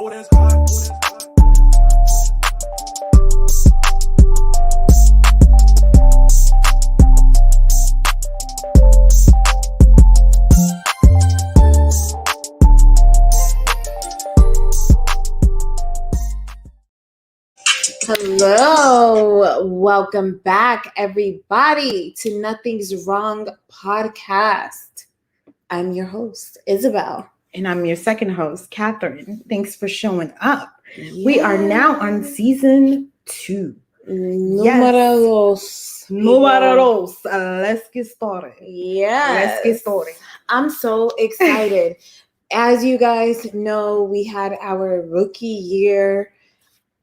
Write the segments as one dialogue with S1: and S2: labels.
S1: Oh, that's hot.
S2: Hello, welcome back, everybody, to Nothing's Wrong podcast. I'm your host, Isabel.
S3: And I'm your second host, Catherine. Thanks for showing up. Yes. We are now on season 2.
S2: Numero dos.
S3: Let's get started.
S2: Yes.
S3: Let's get started.
S2: I'm so excited. As you guys know, we had our rookie year.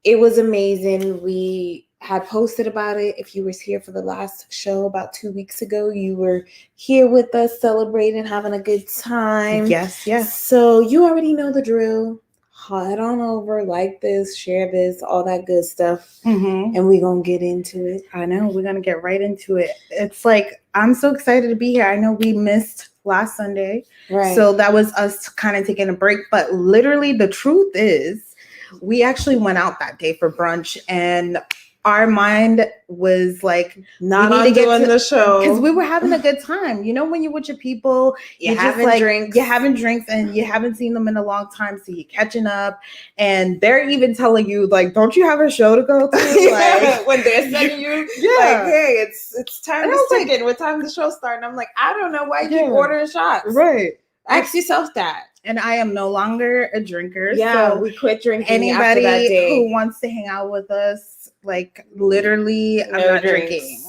S2: It was amazing. We had posted about it. If you were here for the last show about 2 weeks ago, you were here with us celebrating, having a good time.
S3: Yes.
S2: So you already know the drill. Head on over, like this, share this, all that good stuff.
S3: Mm-hmm.
S2: And we're going to get into it.
S3: I know. We're going to get right into it. It's like, I'm so excited to be here. I know we missed last Sunday.
S2: Right.
S3: So that was us kind of taking a break. But literally, the truth is, we actually went out that day for brunch, and our mind was like,
S2: not on doing the show,
S3: because we were having a good time. You know, when you're with your people, you're having drinks, and you haven't seen them in a long time, so you're catching up, and they're even telling you, like, don't you have a show to go to?
S2: Like, when they're sending you, like, hey, it's time to stick in. What time the show start? And I'm like, I don't know why you keep ordering shots.
S3: Right.
S2: Ask yourself that.
S3: And I am no longer a drinker.
S2: Yeah,
S3: so
S2: we quit drinking.
S3: Anybody
S2: after that day.
S3: who wants to hang out with us, like, literally, I'm not drinking.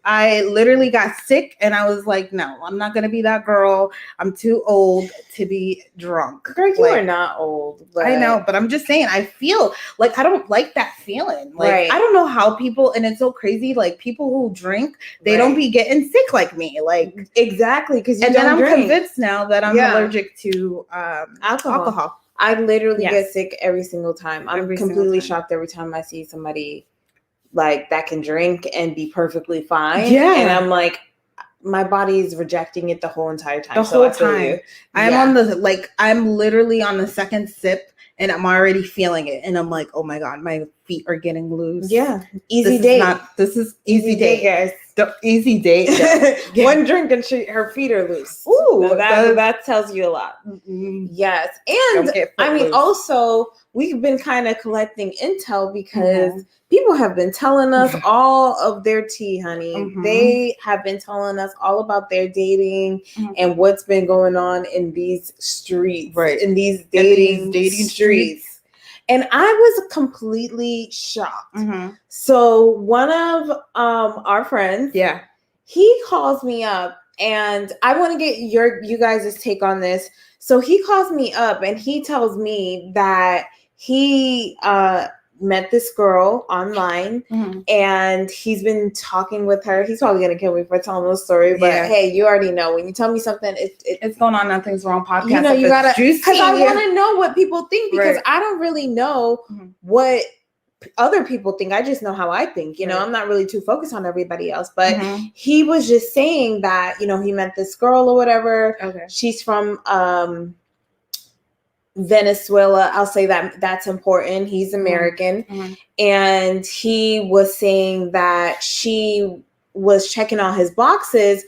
S3: I literally got sick, and I was like, no, I'm not going to be that girl. I'm too old to be drunk.
S2: Girl, you are not old.
S3: But I know, but I'm just saying, I feel like I don't like that feeling. Like,
S2: right.
S3: I don't know how people, and it's so crazy, like, people who drink, they don't be getting sick like me. Like,
S2: exactly, because
S3: and then I'm convinced now that I'm allergic to alcohol.
S2: I literally get sick every single time. I'm completely shocked every time I see somebody like that can drink and be perfectly fine.
S3: Yeah.
S2: And I'm like, my body is rejecting it the whole entire time.
S3: I'm literally on the second sip, and I'm already feeling it. And I'm like, oh my God, my feet are getting loose.
S2: Yeah. Easy date.
S3: This is easy date, guys. Easy date.
S2: Yeah. One drink and her feet are loose.
S3: Ooh,
S2: that tells you a lot.
S3: Mm-hmm.
S2: Yes. And I mean, also, we've been kind of collecting intel because people have been telling us all of their tea, honey. Mm-hmm. They have been telling us all about their dating and what's been going on in these streets, in these dating streets. And I was completely shocked. Mm-hmm. So one of our friends, he calls me up, and I want to get you guys' take on this. So he calls me up, and he tells me that he met this girl online, and he's been talking with her. He's probably gonna kill me for telling the story, but hey, you already know when you tell me something, it's going on Nothing's Wrong podcast. You know, you gotta, because I want to know what people think, because I don't really know what other people think. I just know how I think. You know, I'm not really too focused on everybody else. But he was just saying that, you know, he met this girl or whatever. Okay, she's from Venezuela. I'll say that's important. He's American. And he was saying that she was checking all his boxes,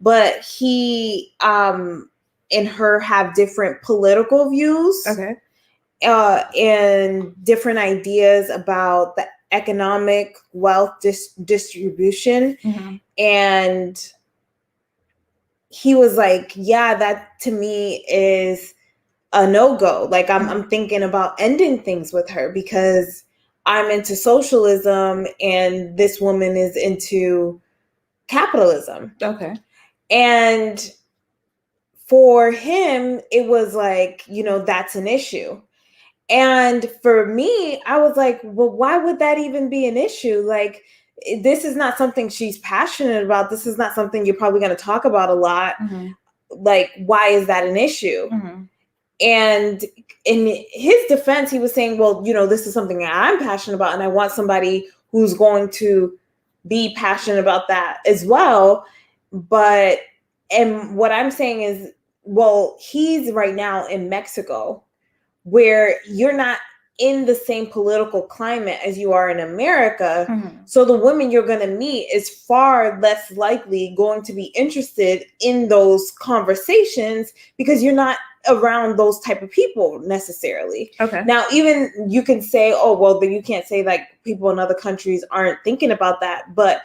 S2: but he and her have different political views. Okay. And different ideas about the economic wealth distribution. And he was like, yeah, that to me is a no-go. Like, I'm thinking about ending things with her because I'm into socialism and this woman is into capitalism. Okay. And for him, it was like, you know, that's an issue. And for me, I was like, well, why would that even be an issue? Like, this is not something she's passionate about. This is not something you're probably going to talk about a lot. Like, why is that an issue? And in his defense, he was saying, well, you know, this is something that I'm passionate about, and I want somebody who's going to be passionate about that as well. But, and what I'm saying is, well, he's right now in Mexico where you're not in the same political climate as you are in America. So the women you're going to meet is far less likely going to be interested in those conversations because you're not around those type of people necessarily.
S3: Okay.
S2: Now, even you can say, oh, well, but you can't say like people in other countries aren't thinking about that, but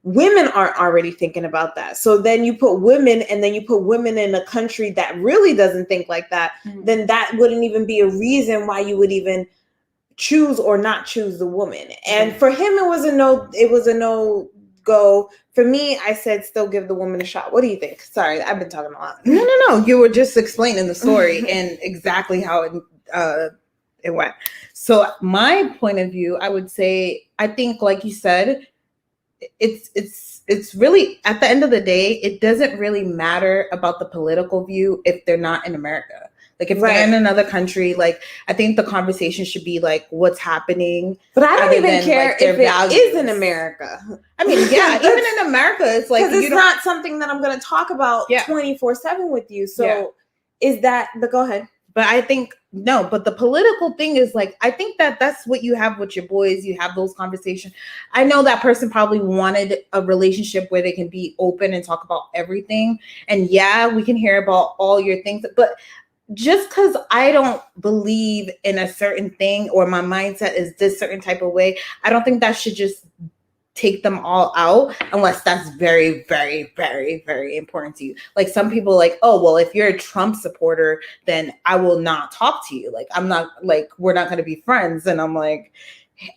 S2: women aren't already thinking about that. So then you put women and then you put women in a country that really doesn't think like that, then that wouldn't even be a reason why you would even choose or not choose the woman. And for him, it was a no go. For me, I said still give the woman a shot. What do you think? Sorry, I've been talking a lot.
S3: No. You were just explaining the story and exactly how it went. So my point of view, I would say, I think, like you said, it's really, at the end of the day, it doesn't really matter about the political view if they're not in America. Like if they're in another country, like I think the conversation should be like what's happening.
S2: But I don't even care if it is in America.
S3: I mean, yeah, even in America, it's like
S2: because it's not something that I'm going to talk about 24/7 with you. So is that? But go ahead.
S3: But I think no. But the political thing is like, I think that's what you have with your boys. You have those conversations. I know that person probably wanted a relationship where they can be open and talk about everything. And yeah, we can hear about all your things, but just because I don't believe in a certain thing or my mindset is this certain type of way, I don't think that should just take them all out unless that's very, very, very, very important to you. Like some people like, oh, well, if you're a Trump supporter, then I will not talk to you. Like, I'm not like, we're not going to be friends. And I'm like,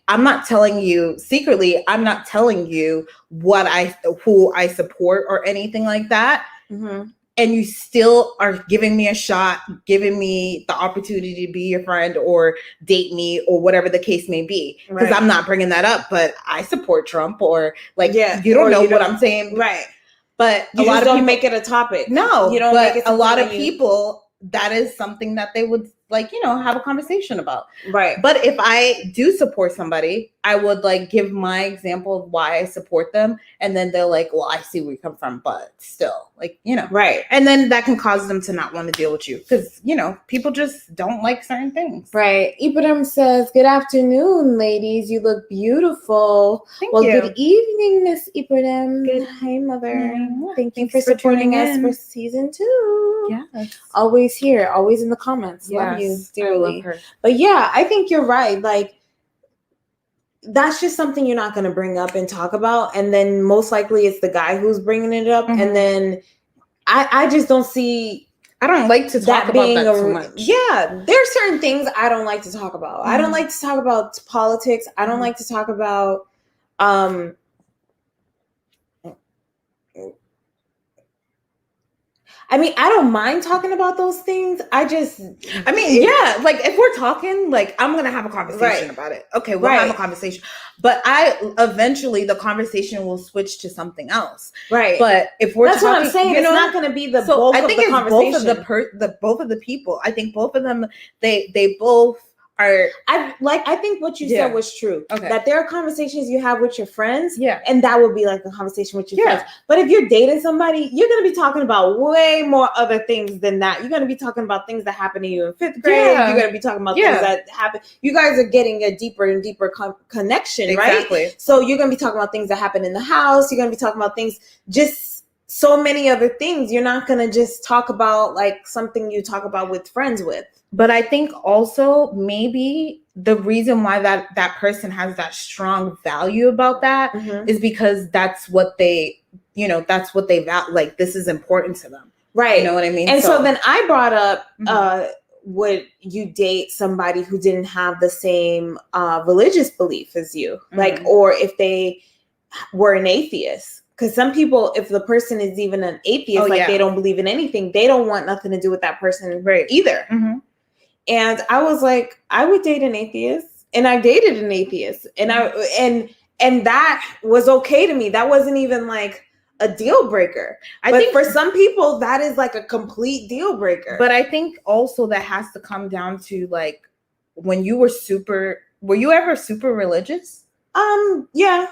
S3: I'm not telling you secretly, I'm not telling you who I support or anything like that. And you still are giving me a shot, giving me the opportunity to be your friend or date me or whatever the case may be. Because I'm not bringing that up, but I support Trump or like, you don't know what I'm saying.
S2: Right.
S3: But
S2: a lot of people make it a topic.
S3: No, you don't make it a lot of people, that is something that they would like, have a conversation about.
S2: Right.
S3: But if I do support somebody, I would like give my example of why I support them. And then they're like, well, I see where you come from, but still like,
S2: Right.
S3: And then that can cause them to not want to deal with you because, people just don't like certain things.
S2: Right. Ibrahim says, good afternoon, ladies. You look beautiful.
S3: Thank you.
S2: Good evening, Miss Ibrahim. Good. Hi, Mother. Thank you for supporting us for season 2.
S3: Yes.
S2: Always here, always in the comments. Love you dearly.
S3: I love her.
S2: But yeah, I think you're right. Like, that's just something you're not going to bring up and talk about. And then most likely it's the guy who's bringing it up. And then I just don't see...
S3: I don't like to talk about that too much.
S2: Yeah, there are certain things I don't like to talk about. I don't like to talk about politics. I don't like to talk about... I mean, I don't mind talking about those things. Like
S3: if we're talking, like, I'm going to have a conversation about it. Okay, we'll have a conversation. But eventually the conversation will switch to something else.
S2: Right.
S3: But if we're
S2: That's what I'm saying. It's not going to be the bulk of the conversation.
S3: Both of the people. I think both of them, they both are...
S2: I think what you said was true.
S3: Okay.
S2: That there are conversations you have with your friends.
S3: Yeah.
S2: And that would be like a conversation with your friends. But if you're dating somebody, you're going to be talking about way more other things than that. You're going to be talking about things that happened to you in 5th grade. Yeah. You're going to be talking about things that happen. You guys are getting a deeper and deeper connection, right?
S3: Exactly.
S2: So you're going to be talking about things that happen in the house. You're going to be talking about things, just so many other things. You're not going to just talk about like something you talk about with friends with.
S3: But I think also maybe the reason why that person has that strong value about that is because that's what they, that's what they value. Like, this is important to them.
S2: Right.
S3: You know what I mean?
S2: And so then I brought up, would you date somebody who didn't have the same religious belief as you? Like, or if they were an atheist? Because some people, if the person is even an atheist, they don't believe in anything, they don't want nothing to do with that person either. And I was like, I would date an atheist, and I dated an atheist, and and that was okay to me. That wasn't even like a deal breaker. I think for some people that is like a complete deal breaker.
S3: But I think also that has to come down to like when you were you ever super religious?
S2: Yeah.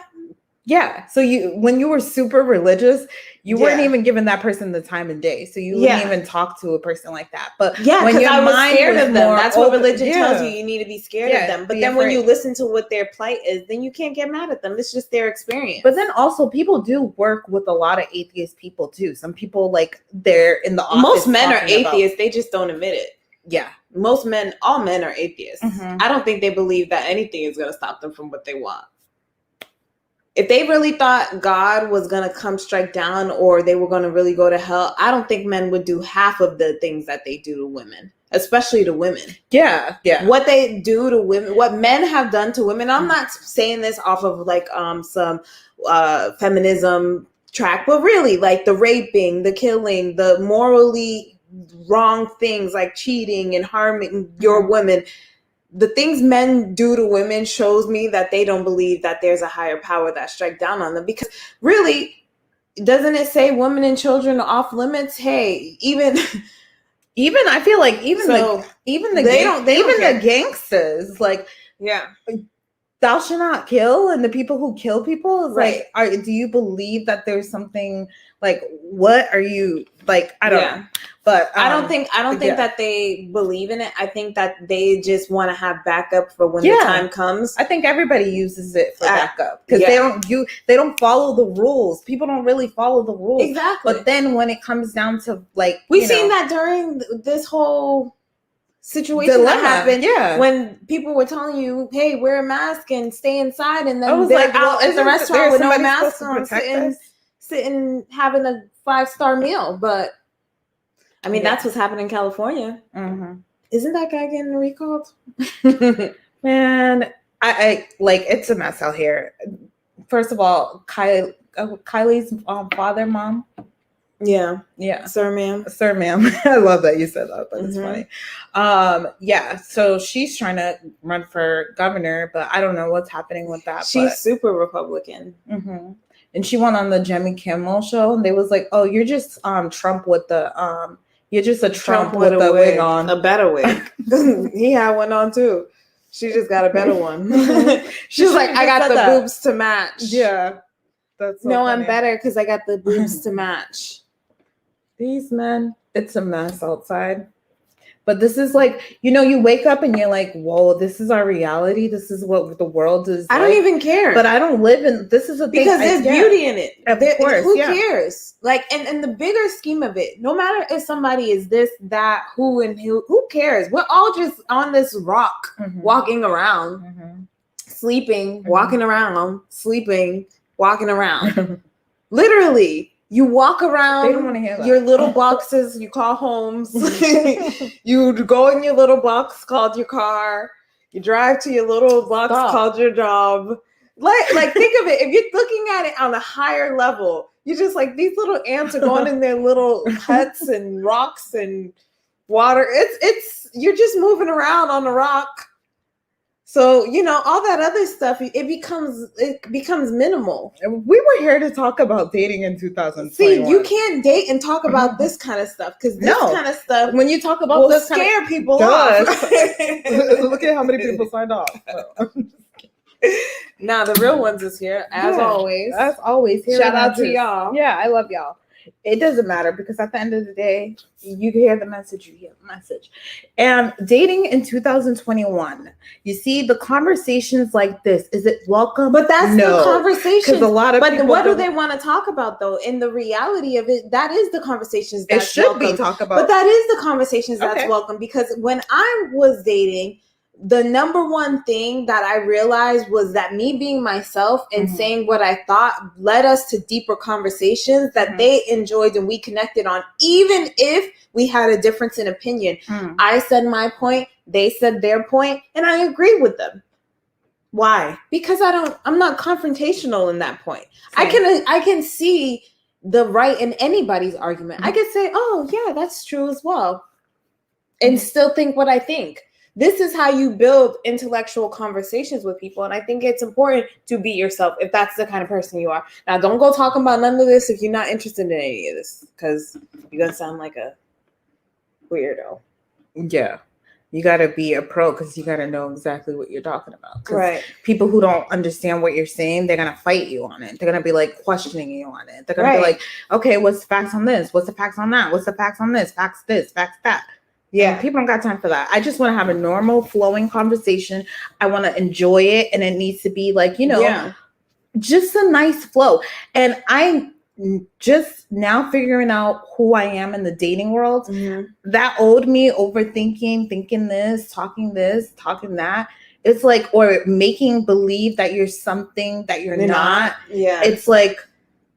S3: Yeah. So when you were super religious, you weren't even giving that person the time of day. So you wouldn't even talk to a person like that. But
S2: when your I was scared of them. That's what religion tells you.
S3: Yeah.
S2: You need to be scared of them. But then when you listen to what their plight is, then you can't get mad at them. It's just their experience.
S3: But then also people do work with a lot of atheist people too. Some people, like, they're in the office.
S2: Most men are atheists. They just don't admit it.
S3: Yeah.
S2: Most men, all men are atheists. I don't think they believe that anything is going to stop them from what they want. If they really thought God was going to come strike down or they were going to really go to hell, I don't think men would do half of the things that they do to women, especially to women.
S3: Yeah, yeah.
S2: What they do to women, what men have done to women, I'm not saying this off of like some feminism track, but really like the raping, the killing, the morally wrong things like cheating and harming your women. The things men do to women shows me that they don't believe that there's a higher power that strike down on them. Because really, doesn't it say women and children are off limits? Hey, even
S3: I feel like the gangsters, like, thou shalt not kill, and the people who kill people is like, do you believe that there's something like, what are you like? I don't know. But
S2: I don't think that they believe in it. I think that they just want to have backup for when the time comes.
S3: I think everybody uses it for backup because they don't follow the rules. People don't really follow the rules.
S2: Exactly.
S3: But then when it comes down to like,
S2: we've seen that during this whole situation that happened. Yeah. When people were telling you, hey, wear a mask and stay inside, and then they're like, out at the restaurant with no mask on, sitting having a 5-star meal. But I mean, that's what's happening in California. Mm-hmm. Isn't that guy getting recalled?
S3: Man, I like, it's a mess out here. First of all, Kylie's mom. Yeah. Sir, ma'am. I love that you said that. That's funny. So she's trying to run for governor, but I don't know what's happening with that.
S2: She's super Republican.
S3: Mm-hmm. And she went on the Jimmy Kimmel show, and they was like, "Oh, you're just Trump with the you're just a Trump with a wig on,
S2: a better wig." He had one on too. She just got a better one. She's like, "I got the boobs to match."
S3: Yeah, that's so
S2: funny. I'm better because I got the boobs to match.
S3: These men, it's a mess outside. But this is like, you wake up and you're like, whoa, this is our reality. This is what the world is.
S2: I don't even care.
S3: But I don't live in, this is a thing.
S2: Because there's beauty in it.
S3: Of course,
S2: who cares? Like, and the bigger scheme of it, no matter if somebody is this, that, who cares? We're all just on this rock, walking around, sleeping, walking around, sleeping, walking around. Literally. You walk around
S3: they don't want to hear that.
S2: Your little boxes you call homes. You go in your little box called your car. You drive to your little box called your job. Like think of it. If you're looking at it on a higher level, you're just like, these little ants are going in their little huts and rocks and water. It's you're just moving around on a rock. So, all that other stuff, it becomes minimal.
S3: We were here to talk about dating in 2021.
S2: See, you can't date and talk about this kind of stuff because this kind of stuff,
S3: when you talk about
S2: will
S3: this
S2: scare people off.
S3: Look at how many people signed off.
S2: Now, the real ones is here, as always.
S3: As always.
S2: Shout out to y'all.
S3: Yeah, I love y'all. It doesn't matter because at the end of the day, you hear the message, And dating in 2021, you see the conversations like this. Is it welcome?
S2: But that's the conversation.
S3: Because a lot of people
S2: what do they want to talk about though? In the reality of it, that is the conversations that's
S3: it should
S2: welcome.
S3: Be talk about.
S2: But that is the conversations that's welcome, because when I was dating, the number one thing that I realized was that me being myself and saying what I thought led us to deeper conversations that they enjoyed and we connected on, even if we had a difference in opinion. I said my point, they said their point, and I agree with them. Why? Because I'm not confrontational in that point. Same. I can see the right in anybody's argument. I could say, oh yeah, that's true as well, and still think what I think. This is how you build intellectual conversations with people. And I think it's important to be yourself if that's the kind of person you are. Now, don't go talking about none of this if you're not interested in any of this, because you're going to sound like a weirdo.
S3: Yeah. you got to be a pro because you got to know exactly what you're talking about.
S2: Right.
S3: People who don't understand what you're saying, they're going to fight you on it. They're going to be like questioning you on it. They're going to be like, okay, what's the facts on this? What's the facts on that? What's the facts on this? Facts this, facts that. Yeah. And people don't got time for that. I just want to have a normal flowing conversation. I want to enjoy it. And it needs to be like, just a nice flow. And I'm just now figuring out who I am in the dating world. That old me overthinking, thinking this, talking that. It's like, or making believe that you're something that you're not. Yeah. It's like,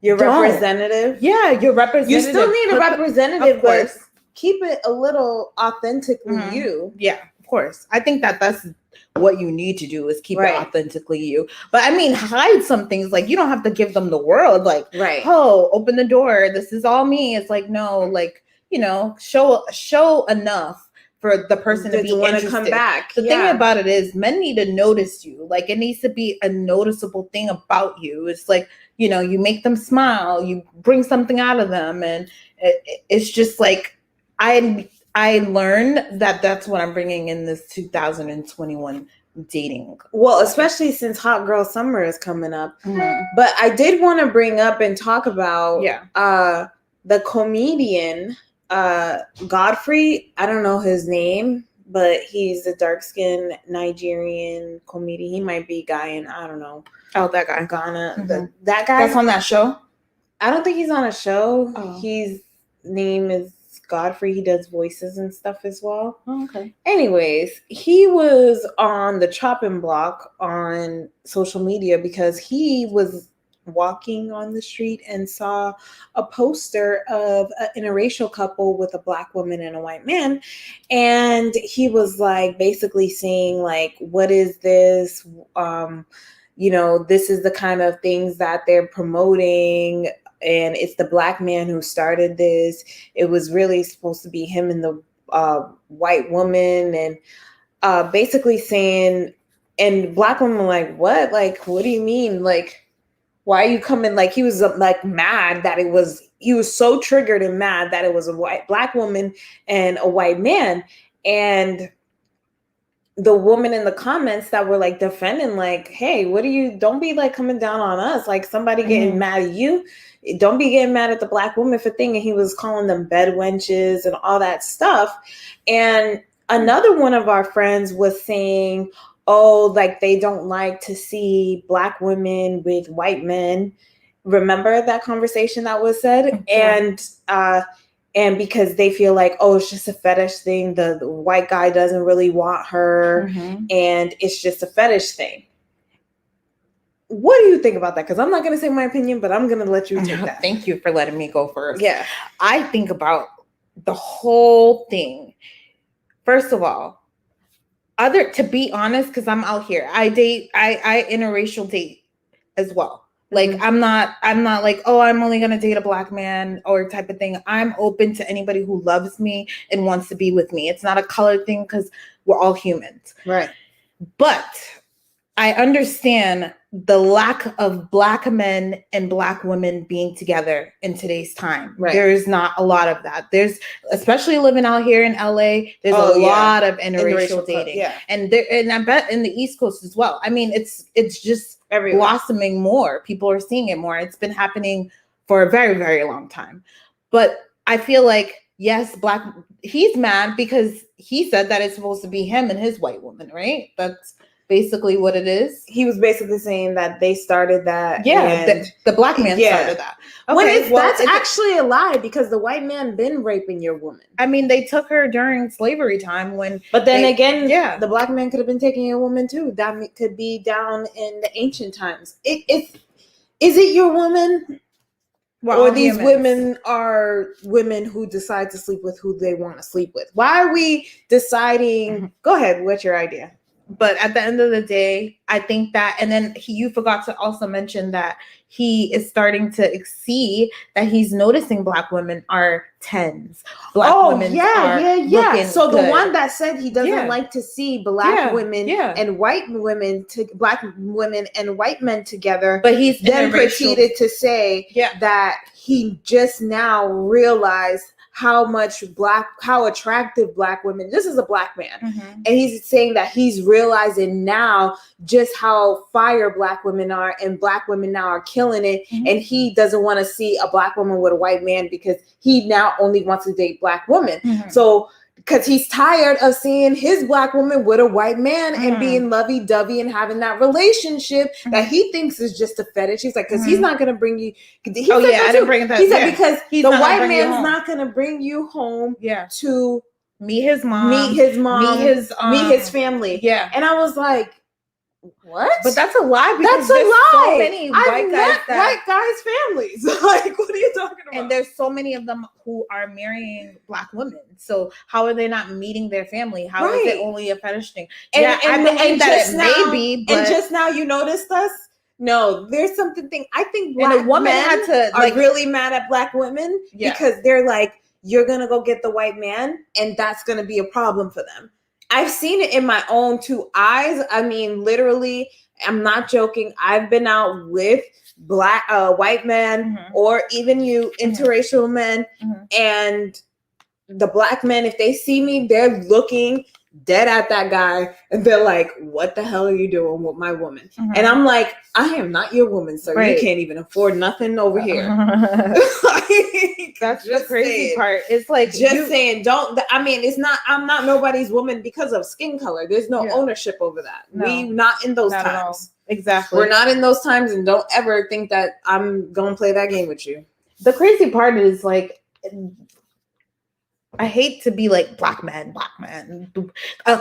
S2: you're representative.
S3: Yeah, you're representative.
S2: You still need a representative, but keep it a little authentically you.
S3: Yeah, of course. I think that's what you need to do is keep it authentically you. But I mean, hide some things. Like, you don't have to give them the world. Like, oh, open the door. This is all me. It's like, no, like, show enough for the person to be interested. To come back. The thing about it is men need to notice you. Like, it needs to be a noticeable thing about you. It's like, you make them smile, you bring something out of them. And it's just like, I learned that that's what I'm bringing in this 2021 dating.
S2: Well, especially since Hot Girl Summer is coming up. But I did want to bring up and talk about the comedian Godfrey. I don't know his name, but he's a dark-skinned Nigerian comedian. He might be Ghanaian. I don't know.
S3: Oh, that guy.
S2: Ghana. That guy.
S3: That's on that show?
S2: I don't think he's on a show. His name is Godfrey. He does voices and stuff as well.
S3: Oh, okay.
S2: Anyways, he was on the chopping block on social media because he was walking on the street and saw a poster of an interracial couple with a Black woman and a white man. And he was like basically saying like, what is this? This is the kind of things that they're promoting. And it's the Black man who started this. It was really supposed to be him and the white woman, and basically saying, and Black woman were like, what? Like, what do you mean? Like, why are you coming? Like, he was like mad that he was so triggered and mad that it was a Black woman and a white man. And the woman in the comments that were like defending, like, hey, don't be like coming down on us. Like, somebody getting mad at you. Don't be getting mad at the Black woman for thinking. He was calling them bed wenches and all that stuff. And another one of our friends was saying, oh, like they don't like to see Black women with white men. Remember that conversation that was said? And because they feel like, oh, it's just a fetish thing. The white guy doesn't really want her. And it's just a fetish thing. What do you think about that? Because I'm not going to say my opinion, but I'm going to let you take that.
S3: Thank you for letting me go first.
S2: Yeah.
S3: I think about the whole thing. First of all, to be honest, because I'm out here, I interracial date as well. Like, I'm not like, oh, I'm only going to date a Black man or type of thing. I'm open to anybody who loves me and wants to be with me. It's not a color thing because we're all humans.
S2: Right.
S3: But I understand the lack of Black men and Black women being together in today's time.
S2: Right.
S3: There is not a lot of that. There's, especially living out here in LA, there's a lot of interracial dating. And I bet in the East Coast as well. I mean, it's just everywhere. Blossoming more. People are seeing it more. It's been happening for a very, very long time. But I feel like, yes, he's mad because he said that it's supposed to be him and his white woman, right? That's basically what it is.
S2: He was basically saying that they started that.
S3: Yeah, the Black man started that.
S2: Okay, that's actually a lie because the white man been raping your woman.
S3: I mean, they took her during slavery time
S2: But then again, the Black man could have been taking your woman too. That could be down in the ancient times. Is it your woman? Or these women are women who decide to sleep with who they want to sleep with? Why are we deciding? Go ahead. What's your idea?
S3: But at the end of the day, I think that, and then you forgot to also mention that he is starting to see that he's noticing Black women are 10s. Black women are
S2: So the one that said he doesn't like to see Black women and white women, Black women and white men together,
S3: but he's
S2: then proceeded to say that he just now realized how attractive Black women, this is a Black man, and he's saying that he's realizing now just how fire Black women are, and Black women now are killing it, and he doesn't want to see a Black woman with a white man because he now only wants to date Black women. So because he's tired of seeing his Black woman with a white man and being lovey-dovey and having that relationship that he thinks is just a fetish. He's like, because he's not going to bring you. I didn't bring that. He said because the white man's not going to bring you home to
S3: meet his mom,
S2: meet his family.
S3: Yeah.
S2: And I was like, what?
S3: But that's a lie. Because
S2: that's a lie.
S3: So many
S2: white guys' families. Like, what are you talking about?
S3: And there's so many of them who are marrying Black women. So how are they not meeting their family? How is it only a fetish thing?
S2: And I believe that it
S3: may be. But
S2: and just now you noticed us. No, there's something. I think Black
S3: woman
S2: men are
S3: like,
S2: really mad at Black women because they're like, you're gonna go get the white man, and that's gonna be a problem for them. I've seen it in my own two eyes. I mean, literally, I'm not joking. I've been out with white men or even interracial men, and the Black men, if they see me, they're looking dead at that guy and they're like, what the hell are you doing with my woman? And I'm like, I am not your woman, sir. You can't even afford nothing over here.
S3: That's the crazy part. It's like
S2: saying, don't. I mean, it's not. I'm not nobody's woman because of skin color. There's no ownership over that. No, we not in those times.
S3: Exactly.
S2: We're not in those times, and don't ever think that I'm gonna play that game with you.
S3: The crazy part is like, I hate to be like black men,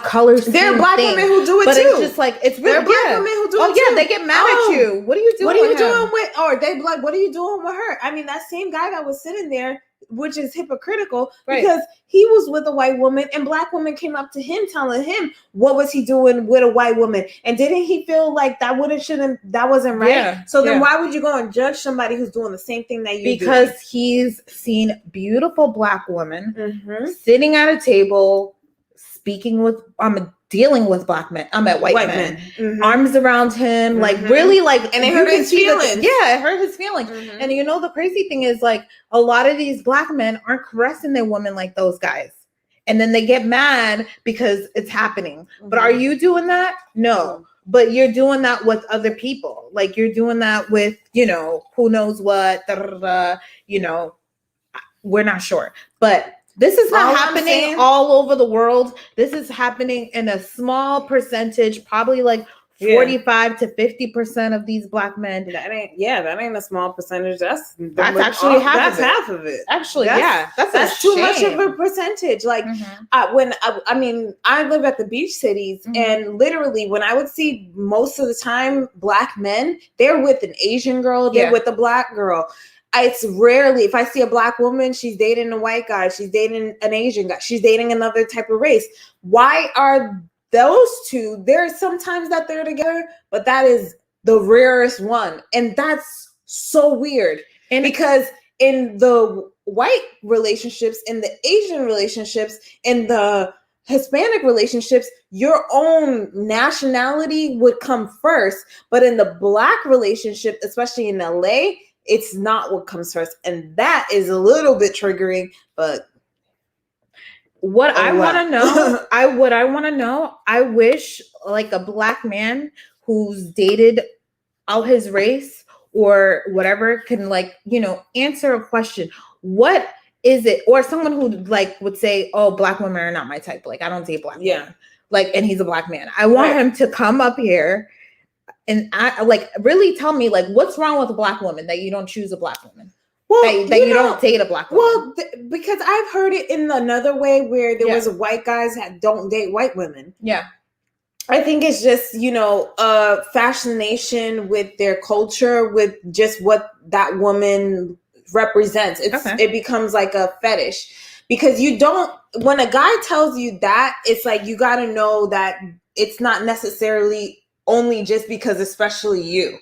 S3: colors.
S2: There are Black women who do it
S3: but
S2: too.
S3: It's just like it's really
S2: Black women who do it too.
S3: Oh yeah, they get mad at you. What are you doing?
S2: What are you doing with? Or they like, what are you doing with her? I mean, that same guy that was sitting there, which is hypocritical because he was with a white woman and Black woman came up to him telling him what was he doing with a white woman, and didn't he feel like that wasn't right? Yeah. So then why would you go and judge somebody who's doing the same thing that you do?
S3: Because he's seen beautiful Black women sitting at a table speaking with dealing with Black men. I'm at white men. Arms around him, like really like,
S2: and it hurt his feelings.
S3: It hurt his feelings. And you know, the crazy thing is like a lot of these Black men aren't caressing their women like those guys. And then they get mad because it's happening. But are you doing that? No. But you're doing that with other people. Like you're doing that with, who knows what, we're not sure. But this is not happening all over the world. This is happening in a small percentage, probably like 45 to 50% of these Black men.
S2: That ain't a small percentage. That's
S3: actually
S2: half of it.
S3: Actually,
S2: that's too much of a percentage. Like I live at the beach cities, and literally when I would see most of the time Black men, they're with an Asian girl, they're with a Black girl. It's rarely, if I see a Black woman, she's dating a white guy, she's dating an Asian guy, she's dating another type of race. Why are those two? There's sometimes that they're together, but that is the rarest one. And that's so weird. And because in the white relationships, in the Asian relationships, in the Hispanic relationships, your own nationality would come first. But in the Black relationship, especially in LA, it's not what comes first. And that is a little bit triggering, but
S3: I want to know, I wish like a Black man who's dated out his race or whatever can answer a question. What is it? Or someone who would say, oh, Black women are not my type. Like I don't date Black women. And he's a Black man. I want him to come up here and really tell me what's wrong with a Black woman that you don't choose a Black woman. Well, that you don't date a Black woman.
S2: Well, because I've heard it in another way where there was white guys that don't date white women.
S3: Yeah.
S2: I think it's just, a fascination with their culture, with just what that woman represents. It becomes like a fetish because when a guy tells you that, it's like, you got to know that it's not necessarily only just because, especially you,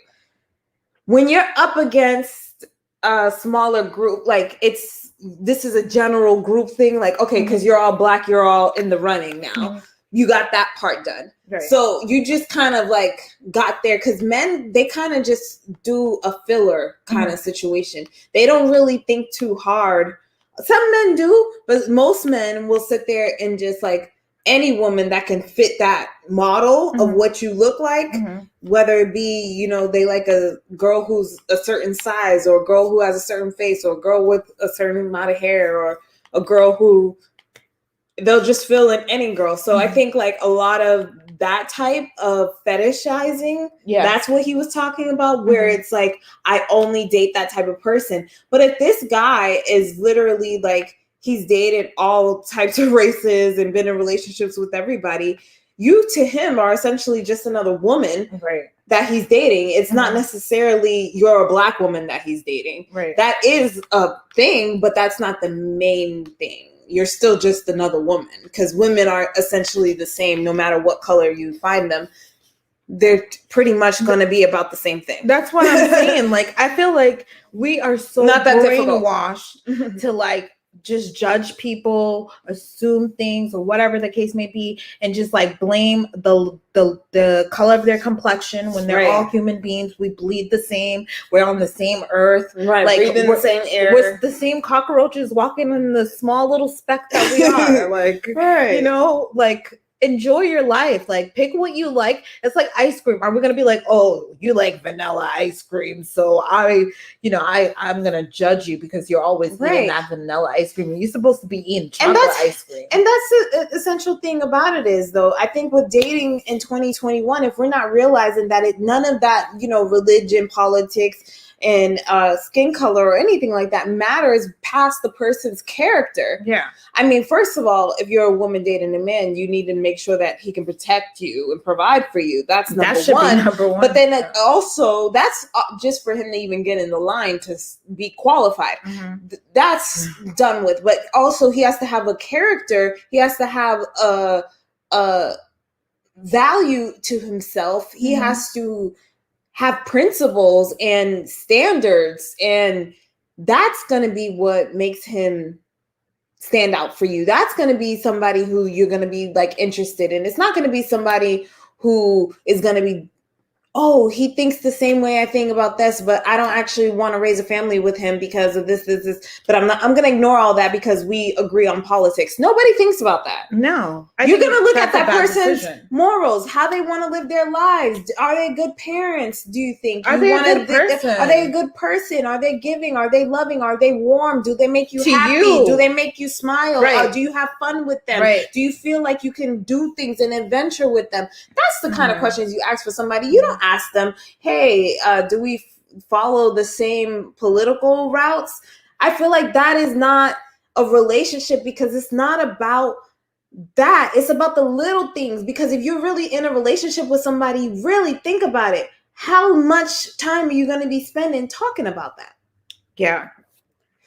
S2: when you're up against a smaller group, this is a general group thing. Because you're all Black, you're all in the running now. You got that part done. Right. So you just kind of got there because men, they kind of just do a filler kind of situation. They don't really think too hard Some men do, but most men will sit there and just like any woman that can fit that model of what you look like, whether it be, you know, they like a girl who's a certain size, or a girl who has a certain face, or a girl with a certain amount of hair, or a girl who they'll just fill in any girl. So I think like a lot of that type of fetishizing, that's what he was talking about, where it's like, I only date that type of person. But if this guy is literally like, he's dated all types of races and been in relationships with everybody, you to him are essentially just another woman that he's dating. It's not necessarily you're a black woman that he's dating. That is a thing, but that's not the main thing. You're still just another woman, because women are essentially the same no matter what color you find them. They're pretty much going to be about the same thing.
S3: That's what I'm saying. Like, I feel like we are so not that brainwashed to like just judge people, assume things, or whatever the case may be, and just like blame the color of their complexion when they're all human beings. We bleed the same. We're on the same earth.
S2: Like breathing the same air.
S3: We're the same cockroaches walking in the small little speck that we are. Like, you know, like, enjoy your life. Like, pick what you like. It's like ice cream. Are we gonna be like, oh, you like vanilla ice cream, so I'm gonna judge you because you're always eating that vanilla ice cream? You're supposed to be eating chocolate ice cream.
S2: And that's the essential thing about it is, though, I think with dating in 2021, if we're not realizing that none of that, you know, religion, politics, and skin color or anything like that matters past the person's character. I mean, first of all, if you're a woman dating a man, you need to make sure that he can protect you and provide for you. That's number one. But then also, that's just for him to even get in the line to be qualified. That's done with. But also, he has to have a character. He has to have a value to himself. He has to have principles and standards, and that's going to be what makes him stand out for you. That's going to be somebody who you're going to be like interested in. It's not going to be somebody who is going to be, oh, he thinks the same way I think about this, but I don't actually want to raise a family with him because of this. But I'm going to ignore all that because we agree on politics. Nobody thinks about that.
S3: No.
S2: You're going to look at that person's morals, how they want to live their lives. Are they good parents, do you think?
S3: Are they a good person?
S2: Are they a good person? Are they giving? Are they loving? Are they warm? Do they make you happy? Do they make you smile? Do you have fun with them? Do you feel like you can do things and adventure with them? That's the kind of questions you ask for somebody. You don't ask them, hey, do we follow the same political routes? I feel like that is not a relationship, because it's not about that. It's about the little things. Because if you're really in a relationship with somebody, really think about it. How much time are you going to be spending talking about that?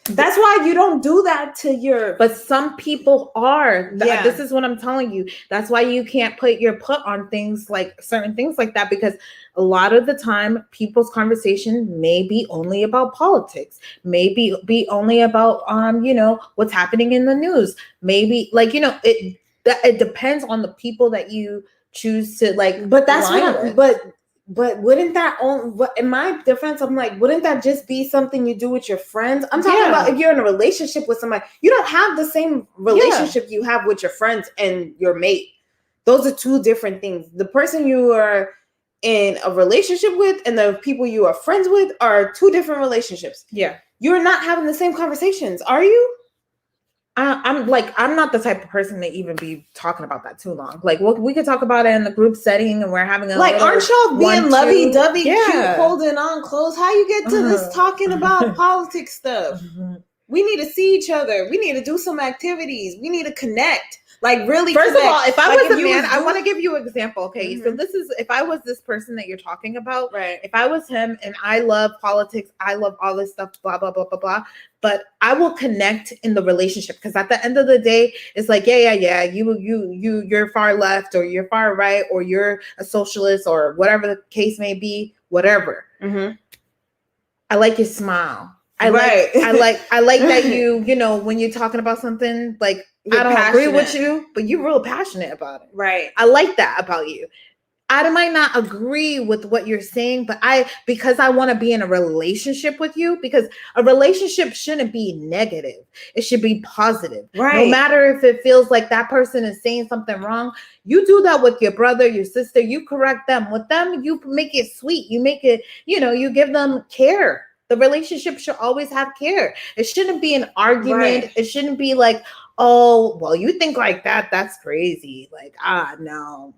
S2: That's why you don't do that to your...
S3: But some people are. This is what I'm telling you. That's why you can't put your foot on things like certain things like that, because a lot of the time people's conversation may be only about politics, maybe be only about you know, what's happening in the news. Maybe like, you know, it depends on the people that you choose to like.
S2: But that's But wouldn't that in my defense, I'm like, wouldn't that just be something you do with your friends? I'm talking about if you're in a relationship with somebody, you don't have the same relationship you have with your friends and your mate. Those are two different things. The person you are in a relationship with and the people you are friends with are two different relationships. You're not having the same conversations, are you?
S3: I'm not the type of person to even be talking about that too long. Like, we could talk about it in the group setting, and we're having
S2: aren't y'all being lovey-dovey, cute, holding on close? How you get to this talking about politics stuff? We need to see each other. We need to do some activities. We need to connect. Like, really
S3: First
S2: connect.
S3: of all, if I was a man, I want to give you an example. Okay, so this is, if I was this person that you're talking about, if I was him and I love politics, I love all this stuff, blah, blah, blah, blah, blah. But I will connect in the relationship, because at the end of the day, it's like, you're far left, or you're far right, or you're a socialist, or whatever the case may be, whatever. I like your smile. I like that you know, when you're talking about something, like, I don't agree with you, but you're real passionate about it.
S2: Right.
S3: I like that about you. I might not agree with what you're saying, but because I want to be in a relationship with you, because a relationship shouldn't be negative. It should be positive.
S2: Right.
S3: No matter if it feels like that person is saying something wrong, you do that with your brother, your sister, you correct them. With them, you make it sweet. You make it, you give them care. The relationship should always have care. It shouldn't be an argument.
S2: Right.
S3: It shouldn't be like, oh, well, you think like that? That's crazy. Like, no.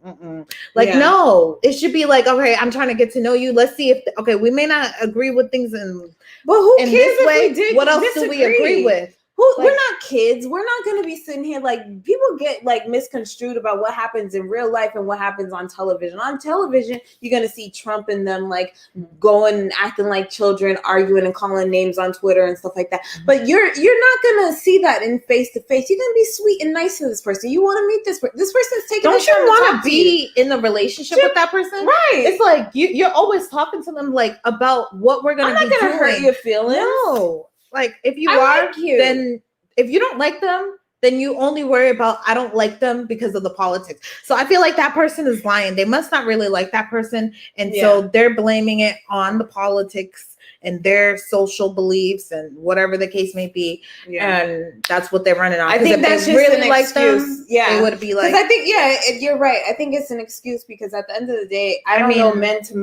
S3: Like, no, it should be like, okay, I'm trying to get to know you. Let's see if, okay, we may not agree with things but
S2: who cares
S3: this
S2: if
S3: way?
S2: We did
S3: what else
S2: disagree?
S3: Do we agree with?
S2: We're not kids. We're not going to be sitting here like people get like misconstrued about what happens in real life and what happens on television. On television, you're going to see Trump and them like going and acting like children, arguing and calling names on Twitter and stuff like that. But you're not going to see that in face to face. You're going to be sweet and nice to this person. You want to meet this person. This person's taking.
S3: Don't you want to be in a relationship with that person?
S2: Right.
S3: It's like you're always talking to them like about what we're going to be doing.
S2: I'm not going to hurt your feelings.
S3: No. Like if you like then if you don't like them, then you only worry about I don't like them because of the politics. So I feel like that person is lying. They must not really like that person. And so they're blaming it on the politics and their social beliefs and whatever the case may be. Yeah. And that's what they're running on.
S2: I think that's just really an excuse.
S3: It would be like,
S2: I think, you're right. I think it's an excuse because at the end of the day, I don't know men to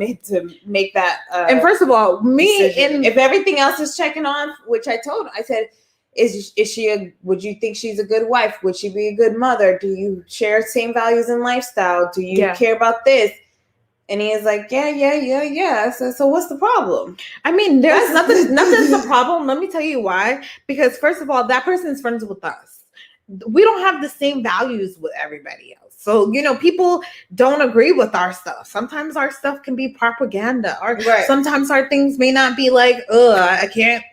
S2: make that.
S3: And first of all,
S2: if everything else is checking on, which I said, would you think she's a good wife? Would she be a good mother? Do you share same values and lifestyle? Do you care about this? And he is like, yeah. So what's the problem?
S3: I mean, there's nothing's the problem. Let me tell you why. Because first of all, that person is friends with us. We don't have the same values with everybody else. So, people don't agree with our stuff. Sometimes our stuff can be propaganda. Or sometimes our things may not be like, I can't,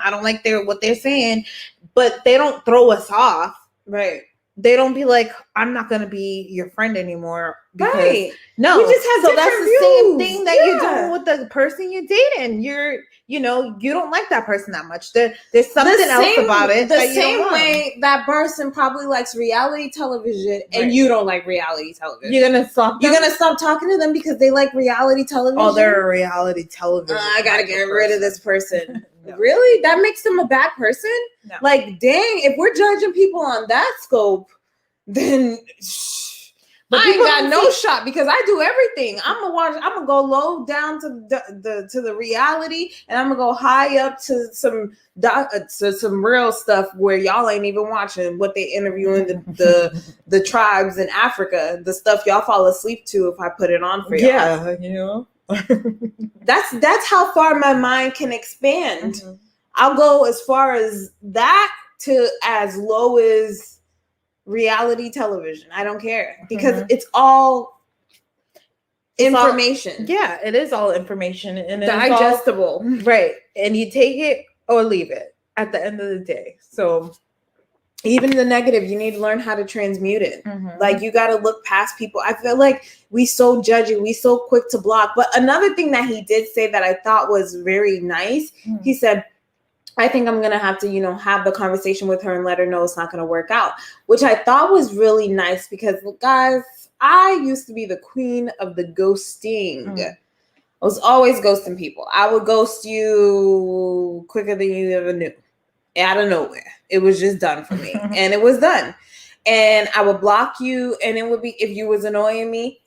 S3: I don't like what they're saying. But they don't throw us off.
S2: Right.
S3: They don't be like, I'm not going to be your friend anymore.
S2: Because,
S3: no.
S2: We just have
S3: that's
S2: views.
S3: The same thing that you're doing with the person you're dating. You don't like that person that much. There's something else about it.
S2: The same way that person probably likes reality television and you don't like reality television.
S3: You're going to stop
S2: them? You're going to stop talking to them because they like reality television?
S3: Oh, they're a reality television.
S2: I got to get rid of this person. No. Really? That makes them a bad person? No. Like, dang, if we're judging people on that scope, then I ain't got no shot because I do everything. I'm gonna go low down to the reality, and I'm gonna go high up to some real stuff where y'all ain't even watching what they interviewing the tribes in Africa, the stuff y'all fall asleep to if I put it on for y'all.
S3: Yeah,
S2: That's how far my mind can expand. Mm-hmm. I'll go as far as that to as low as reality television. I don't care because it's all information.
S3: It is all information and
S2: digestible.
S3: Right. And you take it or leave it at the end of the day. So
S2: even the negative, you need to learn how to transmute it. Mm-hmm. Like you got to look past people. I feel like we so judgy, we so quick to block. But another thing that he did say that I thought was very nice, he said, I think I'm going to have to, have the conversation with her and let her know it's not going to work out, which I thought was really nice because guys, I used to be the queen of the ghosting. Mm-hmm. I was always ghosting people. I would ghost you quicker than you ever knew. Out of nowhere. It was just done for me. And it was done. And I would block you and it would be if you was annoying me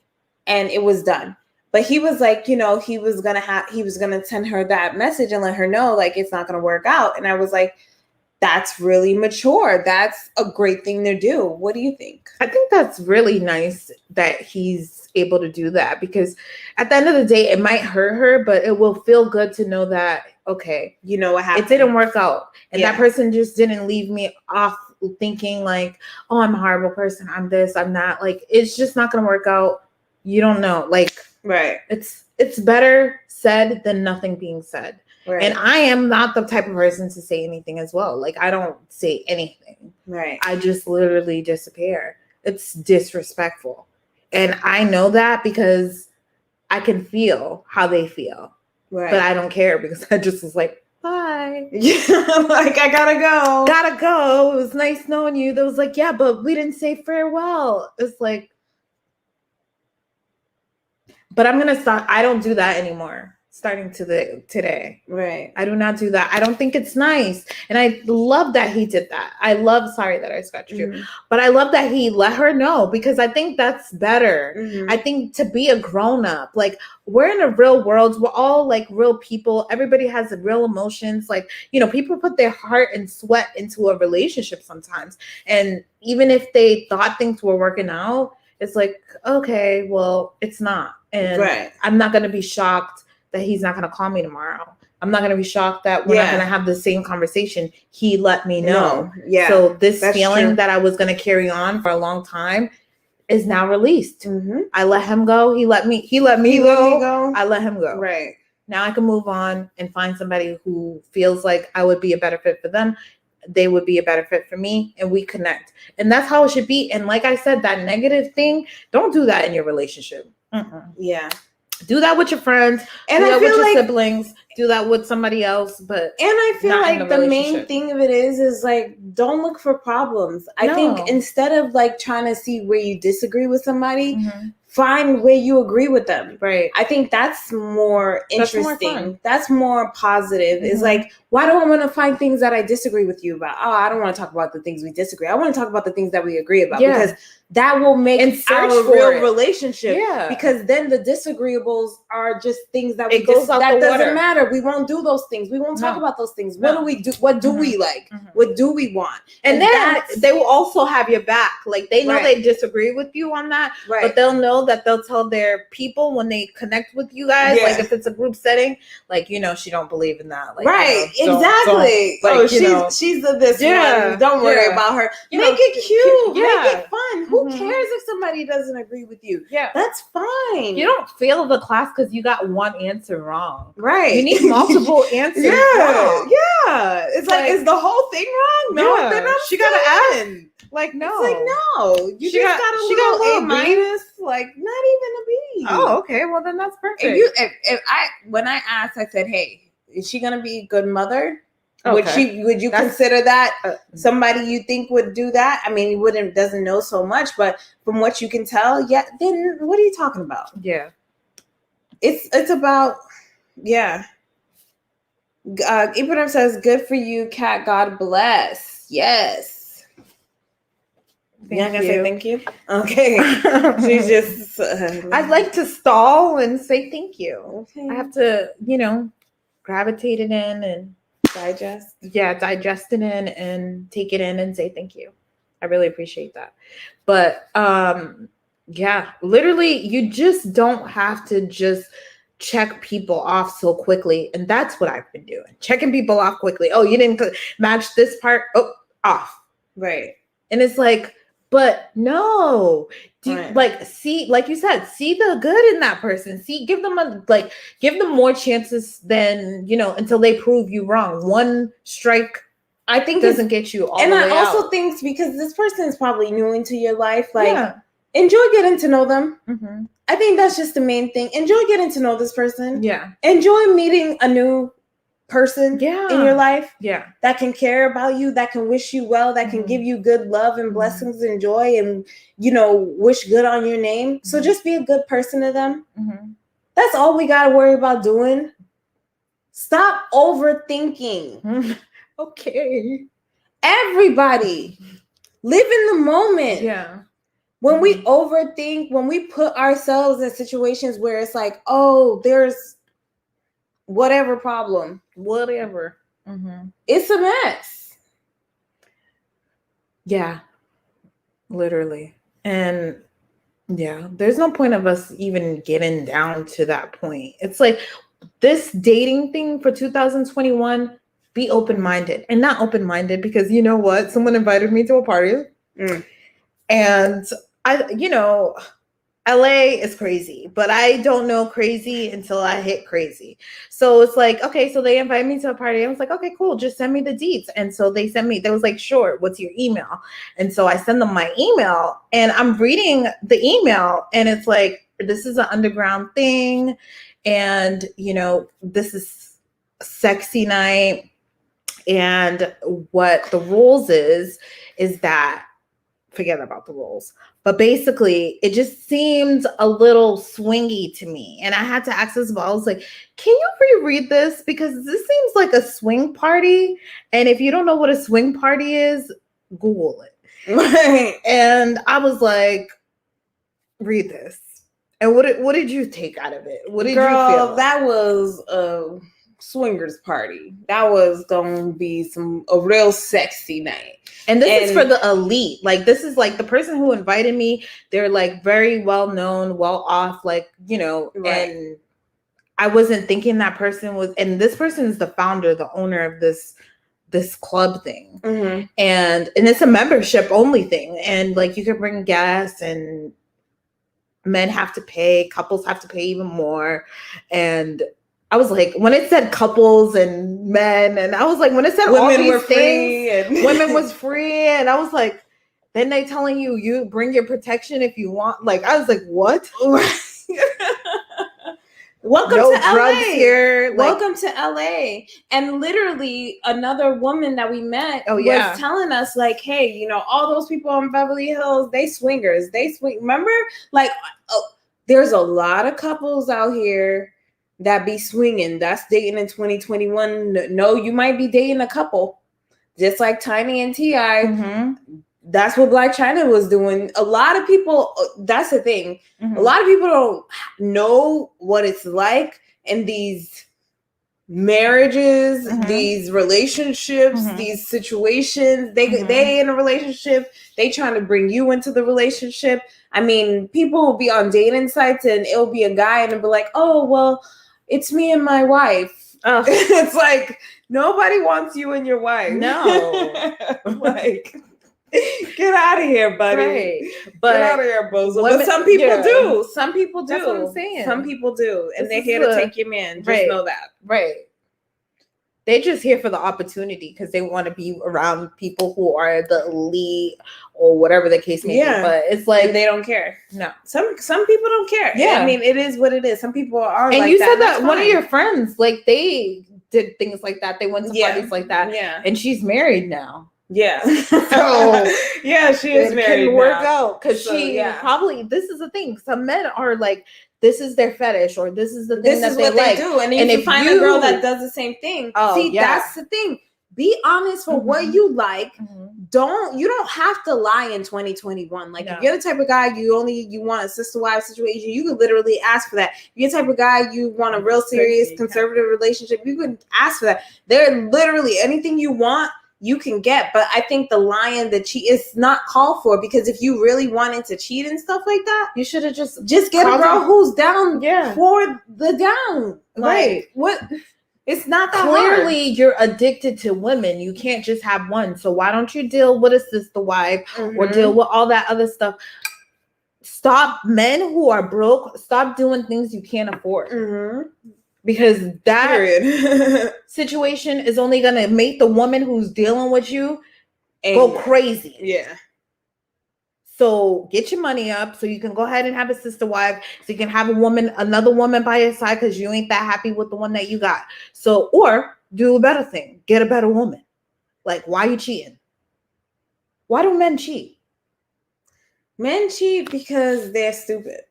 S2: and it was done. But he was like, he was going to send her that message and let her know like it's not going to work out. And I was like, that's really mature. That's a great thing to do. What do you think?
S3: I think that's really nice that he's able to do that because at the end of the day, it might hurt her, but it will feel good to know that, okay,
S2: you know what happened.
S3: It didn't work out. And that person just didn't leave me off thinking like, oh, I'm a horrible person. I'm this, I'm that. Like, it's just not going to work out. You don't know. Like,
S2: right.
S3: It's better said than nothing being said. Right. And I am not the type of person to say anything as well. Like, I don't say anything.
S2: Right.
S3: I just literally disappear. It's disrespectful. And I know that because I can feel how they feel. Right. But I don't care because I just was like, bye.
S2: Yeah, like, I gotta go.
S3: Gotta go. It was nice knowing you. That was like, yeah, but we didn't say farewell. It's like, But I'm gonna stop. I don't do that anymore. Starting today.
S2: Right.
S3: I do not do that. I don't think it's nice. And I love that he did that. Sorry that I scratched you, but I love that he let her know, because I think that's better. I think to be a grown up, like, we're in a real world. We're all like real people. Everybody has real emotions. Like, people put their heart and sweat into a relationship sometimes. And even if they thought things were working out, it's like, okay, well, it's not. And I'm not going to be shocked that he's not going to call me tomorrow. I'm not going to be shocked that we're not going to have the same conversation. He let me know.
S2: Yeah.
S3: So this feeling that I was going to carry on for a long time is now released. I let him go. He let me go. I let him go.
S2: Right.
S3: Now I can move on and find somebody who feels like I would be a better fit for them. They would be a better fit for me, and we connect. And that's how it should be. And like I said, that negative thing, don't do that in your relationship.
S2: Yeah.
S3: Do that with your friends,
S2: and
S3: do that
S2: I feel
S3: with your
S2: like
S3: siblings, do that with somebody else. But
S2: and I feel like the main thing of it is like, don't look for problems. I think instead of like trying to see where you disagree with somebody, find where you agree with them.
S3: Right.
S2: I think that's more interesting. That's more positive. It's like, why do I want to find things that I disagree with you about? Oh, I don't want to talk about the things we disagree. I want to talk about the things that we agree about, because that will make our real relationship. Yeah. Because then the disagreeables are just things that that doesn't matter. We won't do those things. We won't talk about those things. What do we do? What do we like? What do we want?
S3: And then they will also have your back. Like, they know they disagree with you on that, but they'll know that they'll tell their people when they connect with you guys. Like, if it's a group setting, like, she don't believe in that. Like,
S2: exactly. Like, she's this one. Don't worry about her. Make it cute. Make it fun. Who cares if somebody doesn't agree with you?
S3: Yeah,
S2: that's fine.
S3: You don't fail the class because you got one answer wrong.
S2: Right.
S3: You need multiple answers.
S2: Wrong. Yeah. It's like, is the whole thing wrong? No, then she got an N.
S3: Like, no.
S2: It's like, no. You just got a little A minus. Like, not even a B.
S3: Oh, okay. Well, then that's perfect.
S2: When I asked, I said, hey, is she gonna be a good mother? Okay. Would you consider that somebody you think would do that? I mean, he doesn't know so much, but from what you can tell, then what are you talking about?
S3: Yeah.
S2: It's about, Ibrahim says, good for you, Kat. God bless. Yes.
S3: You're not gonna say thank you?
S2: Okay. She's just
S3: I'd like to stall and say thank you. Okay. I have to, gravitate it in and digest it in and take it in and say thank you. I really appreciate that. But literally, you just don't have to just check people off so quickly. And that's what I've been doing, checking people off quickly. Oh, you didn't match this part. Oh, off.
S2: Right.
S3: And it's like, but no, see, like you said, see the good in that person. Give them more chances than, until they prove you wrong. One strike, I think, doesn't get you all the way out. And I also
S2: think, because this person is probably new into your life, enjoy getting to know them. I think that's just the main thing. Enjoy getting to know this person.
S3: Yeah.
S2: Enjoy meeting a new person in your life that can care about you, that can wish you well, that can give you good love and blessings and joy, and wish good on your name. So just be a good person to them. That's all we got to worry about doing. Stop overthinking.
S3: Okay,
S2: everybody live in the moment. When we overthink, when we put ourselves in situations where it's like, oh, there's whatever problem, it's a mess.
S3: Yeah, literally. And there's no point of us even getting down to that point. It's like, this dating thing for 2021, be open-minded. And not open-minded because, you know what, someone invited me to a party and LA is crazy, but I don't know crazy until I hit crazy. So it's like, okay, so they invite me to a party. I was like, okay, cool. Just send me the deets. And so they was like, sure, what's your email? And so I send them my email, and I'm reading the email, and it's like, this is an underground thing. And, this is sexy night. And what the rules is that forget about the roles. But basically, it just seemed a little swingy to me. And I had to ask this, I was like, can you reread this? Because this seems like a swing party. And if you don't know what a swing party is, Google it.
S2: Right.
S3: And I was like, read this. And what did you take out of it? What did you feel?
S2: That was a swingers party. That was gonna be a real sexy night.
S3: And this is for the elite. Like, this is like the person who invited me. They're like very well known, well off, like, you know,
S2: right.
S3: And I wasn't thinking that person was, and this person is the founder, the owner of this club thing.
S2: Mm-hmm.
S3: And it's a membership only thing. And like, you can bring guests, and men have to pay, couples have to pay even more. And I was like, when it said couples and men, and I was like, when it said
S2: women
S3: all these
S2: were
S3: things,
S2: free
S3: women was free, and I was like, then they telling you bring your protection if you want. Like, I was like, what?
S2: Welcome
S3: no
S2: to
S3: drugs
S2: LA.
S3: Here. Like,
S2: welcome to LA. And literally another woman that we met was telling us like, hey, you know, all those people in Beverly Hills, they swingers. They swing. Remember? Like, there's a lot of couples out here that be swinging. That's dating in 2021. No, you might be dating a couple. Just like Tiny and T.I.
S3: Mm-hmm.
S2: That's what Black China was doing. A lot of people, that's the thing.
S3: Mm-hmm.
S2: A lot of people don't know what it's like in these marriages, these relationships, these situations. They in a relationship, they trying to bring you into the relationship. I mean, people will be on dating sites and it'll be a guy and it'll be like, oh, well, it's me and my wife. Oh. It's like, nobody wants you and your wife.
S3: No.
S2: Like, get out of here, buddy.
S3: Right. But
S2: get out of here, bozo. But some people do. Some people do.
S3: That's what I'm saying.
S2: Some people do. And they're here to take your man. Just know that.
S3: Right. They're just here for the opportunity because they want to be around people who are the elite or whatever the case may be. But it's like,
S2: and they don't care.
S3: No.
S2: Some people don't care.
S3: Yeah.
S2: I mean, it is what it is. Some people are
S3: and
S2: like
S3: you
S2: that.
S3: said that one of your friends, like, they did things like that. They went to parties like that.
S2: Yeah.
S3: And she's married now.
S2: Yeah.
S3: So
S2: yeah, she is married.
S3: It can work out because
S2: probably.
S3: This is the thing. Some men are like, this is their fetish, or this is the thing that they like.
S2: Do. And if you find a girl that does the same thing, that's the thing. Be honest for what you like. You don't have to lie in 2021. Like, if you're the type of guy you want a sister-wife situation, you could literally ask for that. If you're the type of guy you want a real serious conservative relationship, you could ask for that. They're literally anything you want, you can get. But I think the lying, the cheat is not called for, because if you really wanted to cheat and stuff like that,
S3: you should have just
S2: get a girl who's down for the down.
S3: Right.
S2: Like, what? It's not that
S3: clearly
S2: hard.
S3: You're addicted to women. You can't just have one. So why don't you deal with a sister wife or deal with all that other stuff? Stop, men who are broke, stop doing things you can't afford. Because that situation is only going to make the woman who's dealing with you go crazy.
S2: Yeah.
S3: So get your money up so you can go ahead and have a sister wife, so you can have another woman by your side, because you ain't that happy with the one that you got. So, or do a better thing, get a better woman. Like, why are you cheating? Why do men cheat?
S2: Men cheat because they're stupid.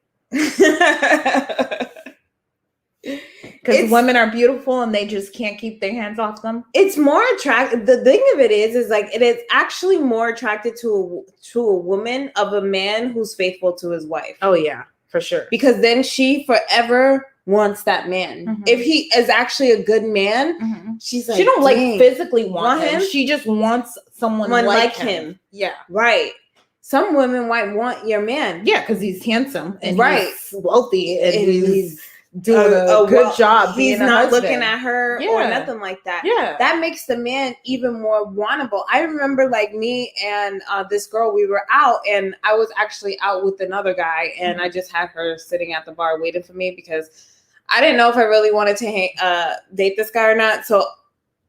S3: Because women are beautiful and they just can't keep their hands off them.
S2: It's more attractive. The thing of it is like, it is actually more attracted to a woman of a man who's faithful to his wife.
S3: Oh yeah, for sure.
S2: Because then she forever wants that man. If he is actually a good man, she's like,
S3: she don't like physically want him. She just wants someone like him. Yeah,
S2: right. Some women might want your man.
S3: Yeah, because he's handsome and he's wealthy and he's doing
S2: a
S3: good job.
S2: He's not looking at her or nothing like that.
S3: Yeah,
S2: that makes the man even more wantable. I remember, like, me and this girl, we were out, and I was actually out with another guy, and I just had her sitting at the bar waiting for me because I didn't know if I really wanted to date this guy or not. So,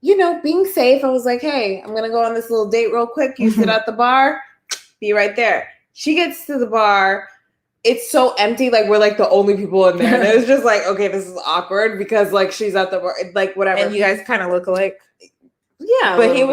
S2: you know, being safe, I was like, hey, I'm gonna go on this little date real quick. You sit at the bar, be right there. She gets to the bar. It's so empty, like, we're like the only people in there. And it was just like, okay, this is awkward because, like, she's at the bar, like, whatever.
S3: And you guys kind of look alike.
S2: Yeah.
S3: But he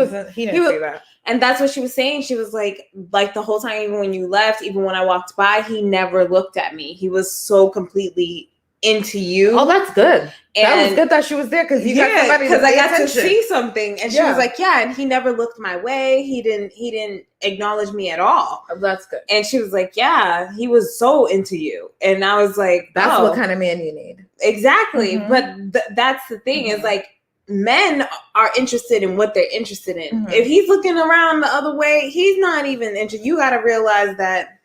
S3: didn't say that.
S2: And that's what she was saying. She was like the whole time, even when you left, even when I walked by, he never looked at me. He was so completely into you.
S3: Oh, that's good.
S2: And
S3: that was good that she was there because you got somebody
S2: because I got
S3: attention.
S2: to see something. And she was like, yeah, and he never looked my way. He didn't acknowledge me at all.
S3: Oh, that's good.
S2: And she was like, yeah, he was so into you. And I was like,
S3: that's what kind of man you need.
S2: Exactly. But that's the thing is like, men are interested in what they're interested in. If he's looking around the other way, he's not even interested. You got to realize that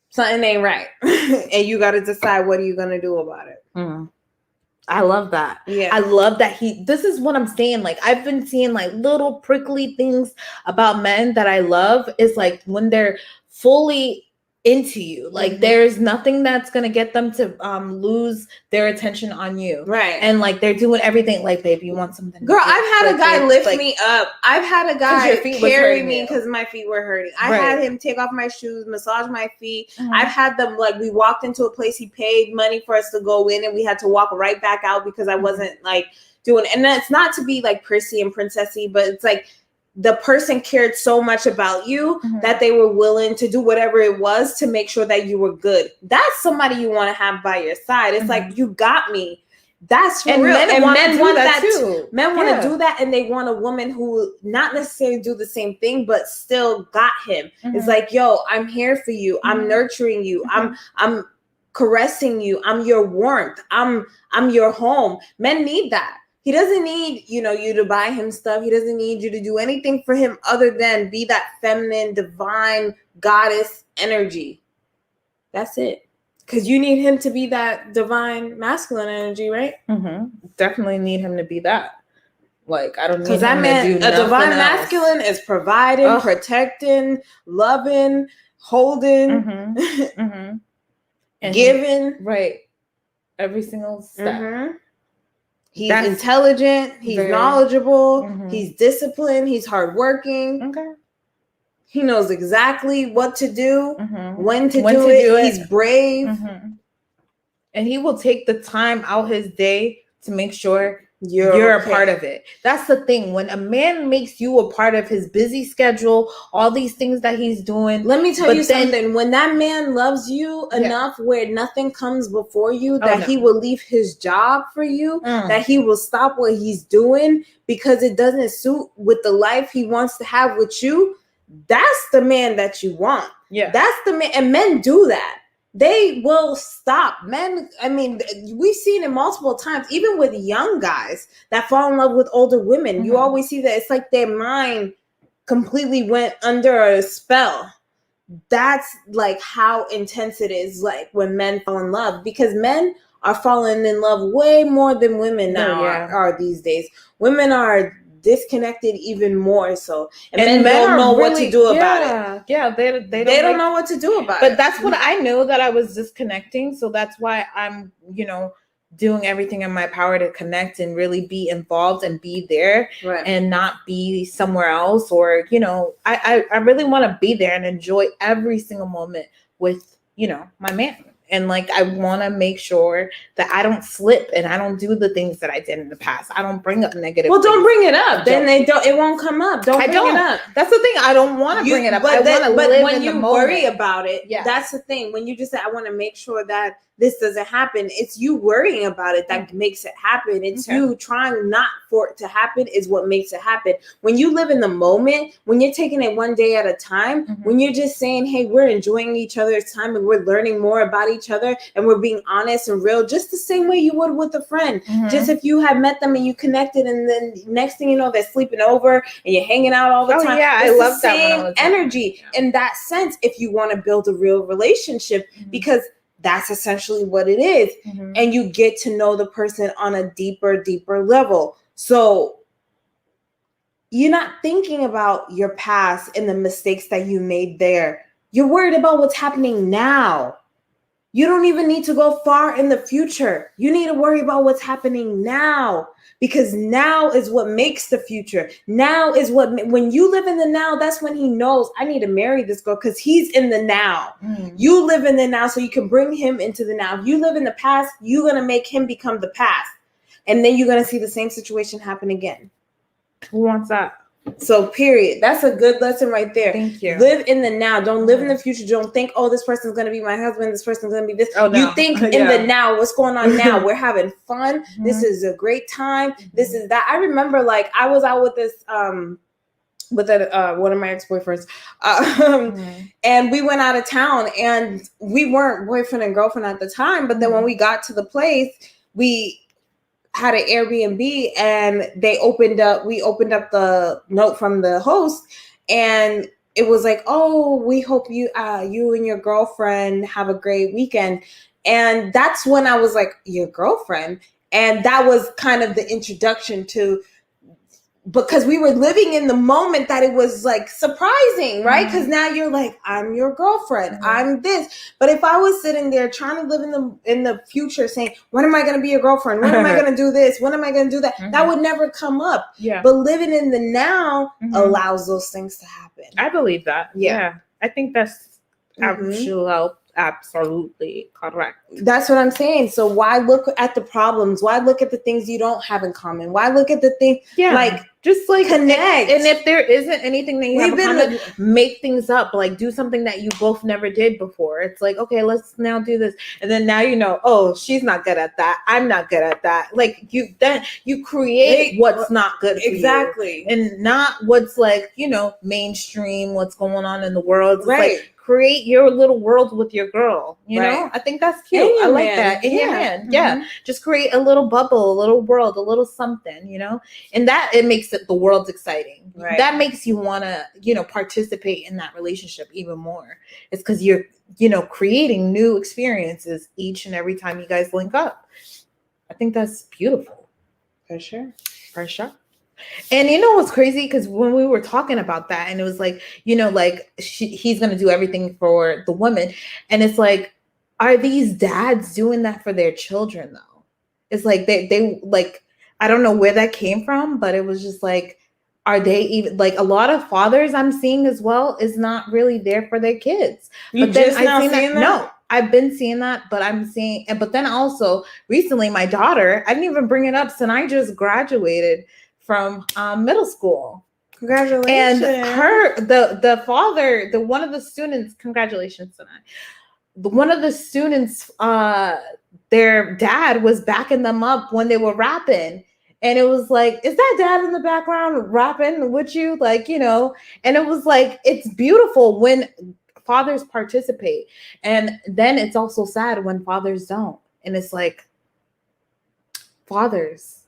S2: something ain't right. And you got to decide what are you going to do about it.
S3: I love that.
S2: Yeah.
S3: I love that this is what I'm saying. Like, I've been seeing like little prickly things about men that I love is like when they're fully into you, like there's nothing that's gonna get them to lose their attention on you,
S2: right?
S3: And like they're doing everything. Like, babe, you want something?
S2: Girl, I've had a guy lift me up. I've had a guy carry me because my feet were hurting. I had him take off my shoes, massage my feet. I've had them like we walked into a place, he paid money for us to go in, and we had to walk right back out because I wasn't like doing. And that's not to be like prissy and princessy, but it's like the person cared so much about you that they were willing to do whatever it was to make sure that you were good. That's somebody you want to have by your side. It's like, you got me. That's for real. And men want that too. Men want to do that, and they want a woman who not necessarily do the same thing, but still got him. It's like, yo, I'm here for you. I'm nurturing you. I'm caressing you. I'm your warmth. I'm your home. Men need that. He doesn't need, you to buy him stuff. He doesn't need you to do anything for him other than be that feminine, divine, goddess energy. That's it. Because you need him to be that divine, masculine energy, right?
S3: Definitely need him to be that. Like, I don't need him
S2: that man,
S3: to do
S2: a divine
S3: else.
S2: Masculine is providing, protecting, loving, holding, and giving.
S3: Right. Every single step.
S2: He's intelligent. He's knowledgeable. He's disciplined. He's hardworking.
S3: Okay.
S2: He knows exactly what to do, when to do it. He's brave.
S3: And he will take the time out his day to make sure you're a part of it. That's the thing. When a man makes you a part of his busy schedule, all these things that he's doing.
S2: Let me tell you something. When that man loves you enough where nothing comes before you, he will leave his job for you, that he will stop what he's doing because it doesn't suit with the life he wants to have with you, that's the man that you want.
S3: Yeah.
S2: That's the man. And men do that. They will stop. Men, I mean, we've seen it multiple times, even with young guys that fall in love with older women. You always see that it's like their mind completely went under a spell. That's like how intense it is, like when men fall in love, because men are falling in love way more than women now are these days. Women are disconnected even more so, and men don't know what to do about it.
S3: Yeah, they
S2: don't know what to do about it.
S3: But that's what I know, that I was disconnecting, so that's why I'm doing everything in my power to connect and really be involved and be there, and not be somewhere else, or I really want to be there and enjoy every single moment with my man. And like, I want to make sure that I don't slip and I don't do the things that I did in the past. I don't bring up negative.
S2: Well, don't bring it up. Then it won't come up. Don't bring it up.
S3: That's the thing. I don't want to bring it up.
S2: But when you worry about it, that's the thing. When you just say, I want to make sure that this doesn't happen, it's you worrying about it that makes it happen. It's you trying not for it to happen is what makes it happen. When you live in the moment, when you're taking it one day at a time, when you're just saying, hey, we're enjoying each other's time and we're learning more about each other and we're being honest and real, just the same way you would with a friend. Just if you had met them and you connected, and then next thing you know, they're sleeping over and you're hanging out all the time.
S3: Yeah, I love that.
S2: Same energy in that sense. If you want to build a real relationship, because that's essentially what it is. And you get to know the person on a deeper level. So you're not thinking about your past and the mistakes that you made there. You're worried about what's happening now. You don't even need to go far in the future. You need to worry about what's happening now, because now is what makes the future. Now is when you live in the now, that's when he knows, I need to marry this girl, because he's in the now. You live in the now so you can bring him into the now. If you live in the past, you're going to make him become the past. And then you're going to see the same situation happen again.
S3: Who wants that?
S2: So period. That's a good lesson right there.
S3: Thank you.
S2: Live in the now. Don't live in the future. Don't think, oh, this person's going to be my husband. This person's going to be this.
S3: Oh, no.
S2: You think in the now. What's going on now? We're having fun. This is a great time. This is that. I remember like I was out with this with one of my ex-boyfriends and we went out of town, and we weren't boyfriend and girlfriend at the time, but then when we got to the place, we had an Airbnb, and we opened up the note from the host, and it was like, oh, we hope you and your girlfriend have a great weekend. And that's when I was like, your girlfriend? And that was kind of the introduction to, because we were living in the moment, that it was like surprising, right? Because now you're like, I'm your girlfriend, I'm this. But if I was sitting there trying to live in the future, saying, when am I going to be your girlfriend? When am I going to do this? When am I going to do that? That would never come up. Yeah. But living in the now allows those things to happen.
S3: I believe that. Yeah. I think that's absolutely correct.
S2: That's what I'm saying. So why look at the problems? Why look at the things you don't have in common? Why look at the thing like
S3: just like
S2: connect?
S3: And if there isn't anything that you have in common, make things up. Like do something that you both never did before. It's like, okay, let's now do this. And then now you know, oh, she's not good at that. I'm not good at that. Like you create what's not good for
S2: exactly.
S3: you, and not what's like, mainstream, what's going on in the world. It's
S2: right.
S3: Like, create your little world with your girl, you know? I think that's cute. I like that. In your hand. Yeah. Just create a little bubble, a little world, a little something, And that, it makes the world's exciting. Right. That makes you want to, participate in that relationship even more. It's because you're, creating new experiences each and every time you guys link up. I think that's beautiful.
S2: For sure.
S3: For sure. And what's crazy? Because when we were talking about that, and it was like, he's going to do everything for the woman. And it's like, are these dads doing that for their children, though? It's like, they like, I don't know where that came from, but it was just like, are they even, like, a lot of fathers I'm seeing as well is not really there for their kids.
S2: But then I've seen that?
S3: No, I've been seeing that, but I'm seeing, but then also recently my daughter, I didn't even bring it up, since I just graduated from middle school.
S2: Congratulations.
S3: And the father, one of the students, congratulations tonight. One of the students, their dad was backing them up when they were rapping. And it was like, is that dad in the background rapping with you? Like, and it was like, it's beautiful when fathers participate. And then it's also sad when fathers don't. And it's like, fathers,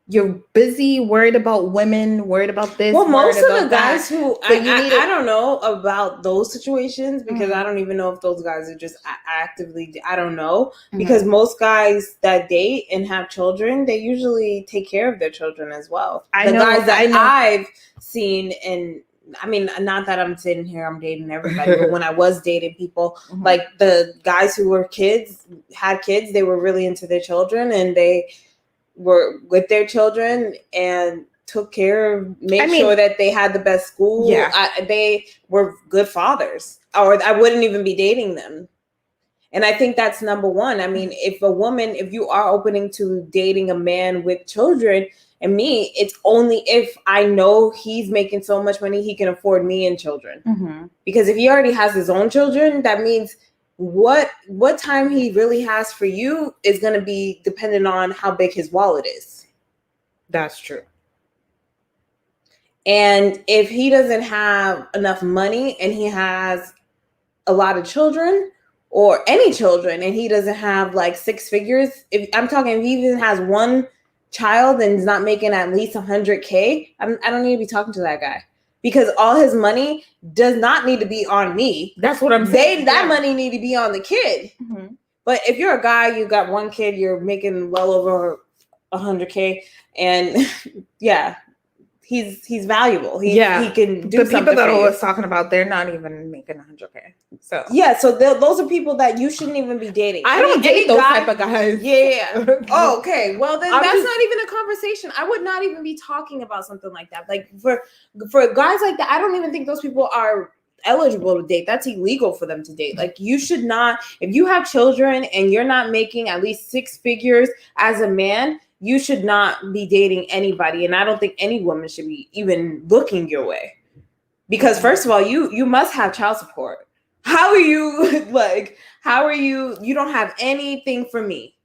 S3: you're busy, worried about women, worried about this.
S2: Well, most of the guys who I don't know about those situations, because I don't even know if those guys are just actively, I don't know, because most guys that date and have children, they usually take care of their children as well. The guys that I've seen, and I mean, not that I'm sitting here, I'm dating everybody, but when I was dating people, like the guys who had kids, they were really into their children, and they were with their children and took care of, sure that they had the best school. Yeah. They were good fathers, or I wouldn't even be dating them. And I think that's number one. I mean, if you are opening to dating a man with children, and me, it's only if I know he's making so much money, he can afford me and children. Because if he already has his own children, that means what time he really has for you is going to be dependent on how big his wallet is.
S3: That's true.
S2: And if he doesn't have enough money and he has a lot of children, or any children, and he doesn't have like six figures, if he even has one child and is not making at least $100K, I don't need to be talking to that guy. Because all his money does not need to be on me.
S3: That's what I'm saying.
S2: That money need to be on the kid. But if you're a guy, you got one kid, you're making well over $100K, and he's valuable. He can do something. The people
S3: that I was talking about, they're not even making $100K. So
S2: those are people that you shouldn't even be dating.
S3: I don't date those type of guys.
S2: Yeah. Oh, okay. Well, then that's not even a conversation. I would not even be talking about something like that. Like for guys like that, I don't even think those people are eligible to date. That's illegal for them to date. Like, you should not, if you have children and you're not making at least six figures as a man, you should not be dating anybody. And I don't think any woman should be even looking your way. Because first of all, you must have child support. How are you you don't have anything for me?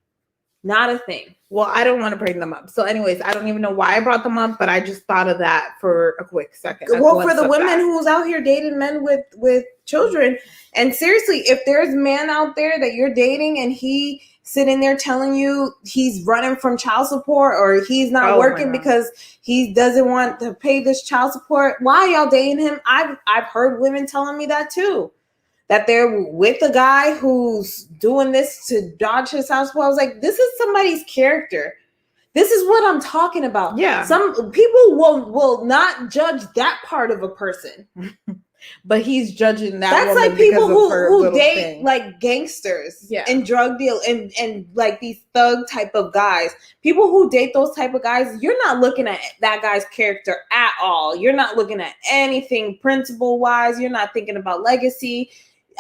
S2: Not a thing.
S3: Well, I don't want to bring them up. So anyways, I don't even know why I brought them up, but I just thought of that for a quick second.
S2: Well, for the women who's out here dating men with children. And seriously, if there's a man out there that you're dating and he sitting there telling you he's running from child support or he's not working because he doesn't want to pay this child support, why are y'all dating him? I've heard women telling me that too. That they're with a guy who's doing this to dodge his child support. I was like, this is somebody's character. This is what I'm talking about.
S3: Yeah.
S2: Some people will not judge that part of a person.
S3: But he's judging that.
S2: That's like people who date like gangsters and drug deal and like these thug type of guys. People who date those type of guys, you're not looking at that guy's character at all. You're not looking at anything principle wise. You're not thinking about legacy.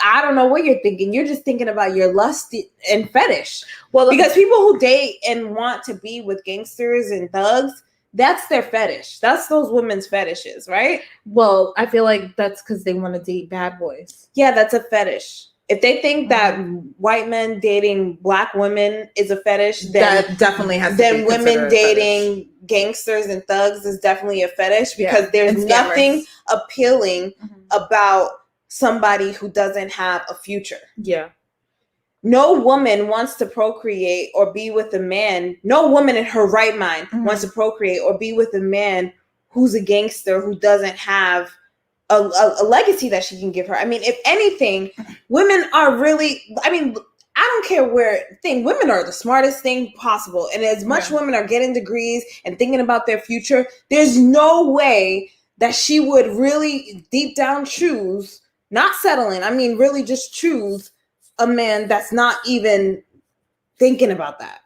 S2: I don't know what you're thinking. You're just thinking about your lust and fetish. Well, because people who date and want to be with gangsters and thugs, that's their fetish. That's those women's fetishes, right?
S3: Well, I feel like that's because they want to date bad boys.
S2: Yeah, that's a fetish. If they think that white men dating black women is a fetish, then
S3: that definitely has.
S2: Then women dating gangsters and thugs is definitely a fetish because there's nothing appealing about somebody who doesn't have a future.
S3: Yeah.
S2: No woman wants to procreate or be with a man. No woman in her right mind wants to procreate or be with a man who's a gangster who doesn't have a legacy that she can give her. I mean, if anything, women are really, I mean, I don't care women are the smartest thing possible. And as much women are getting degrees and thinking about their future, there's no way that she would really deep down choose, not settling, I mean, really just choose a man that's not even thinking about that.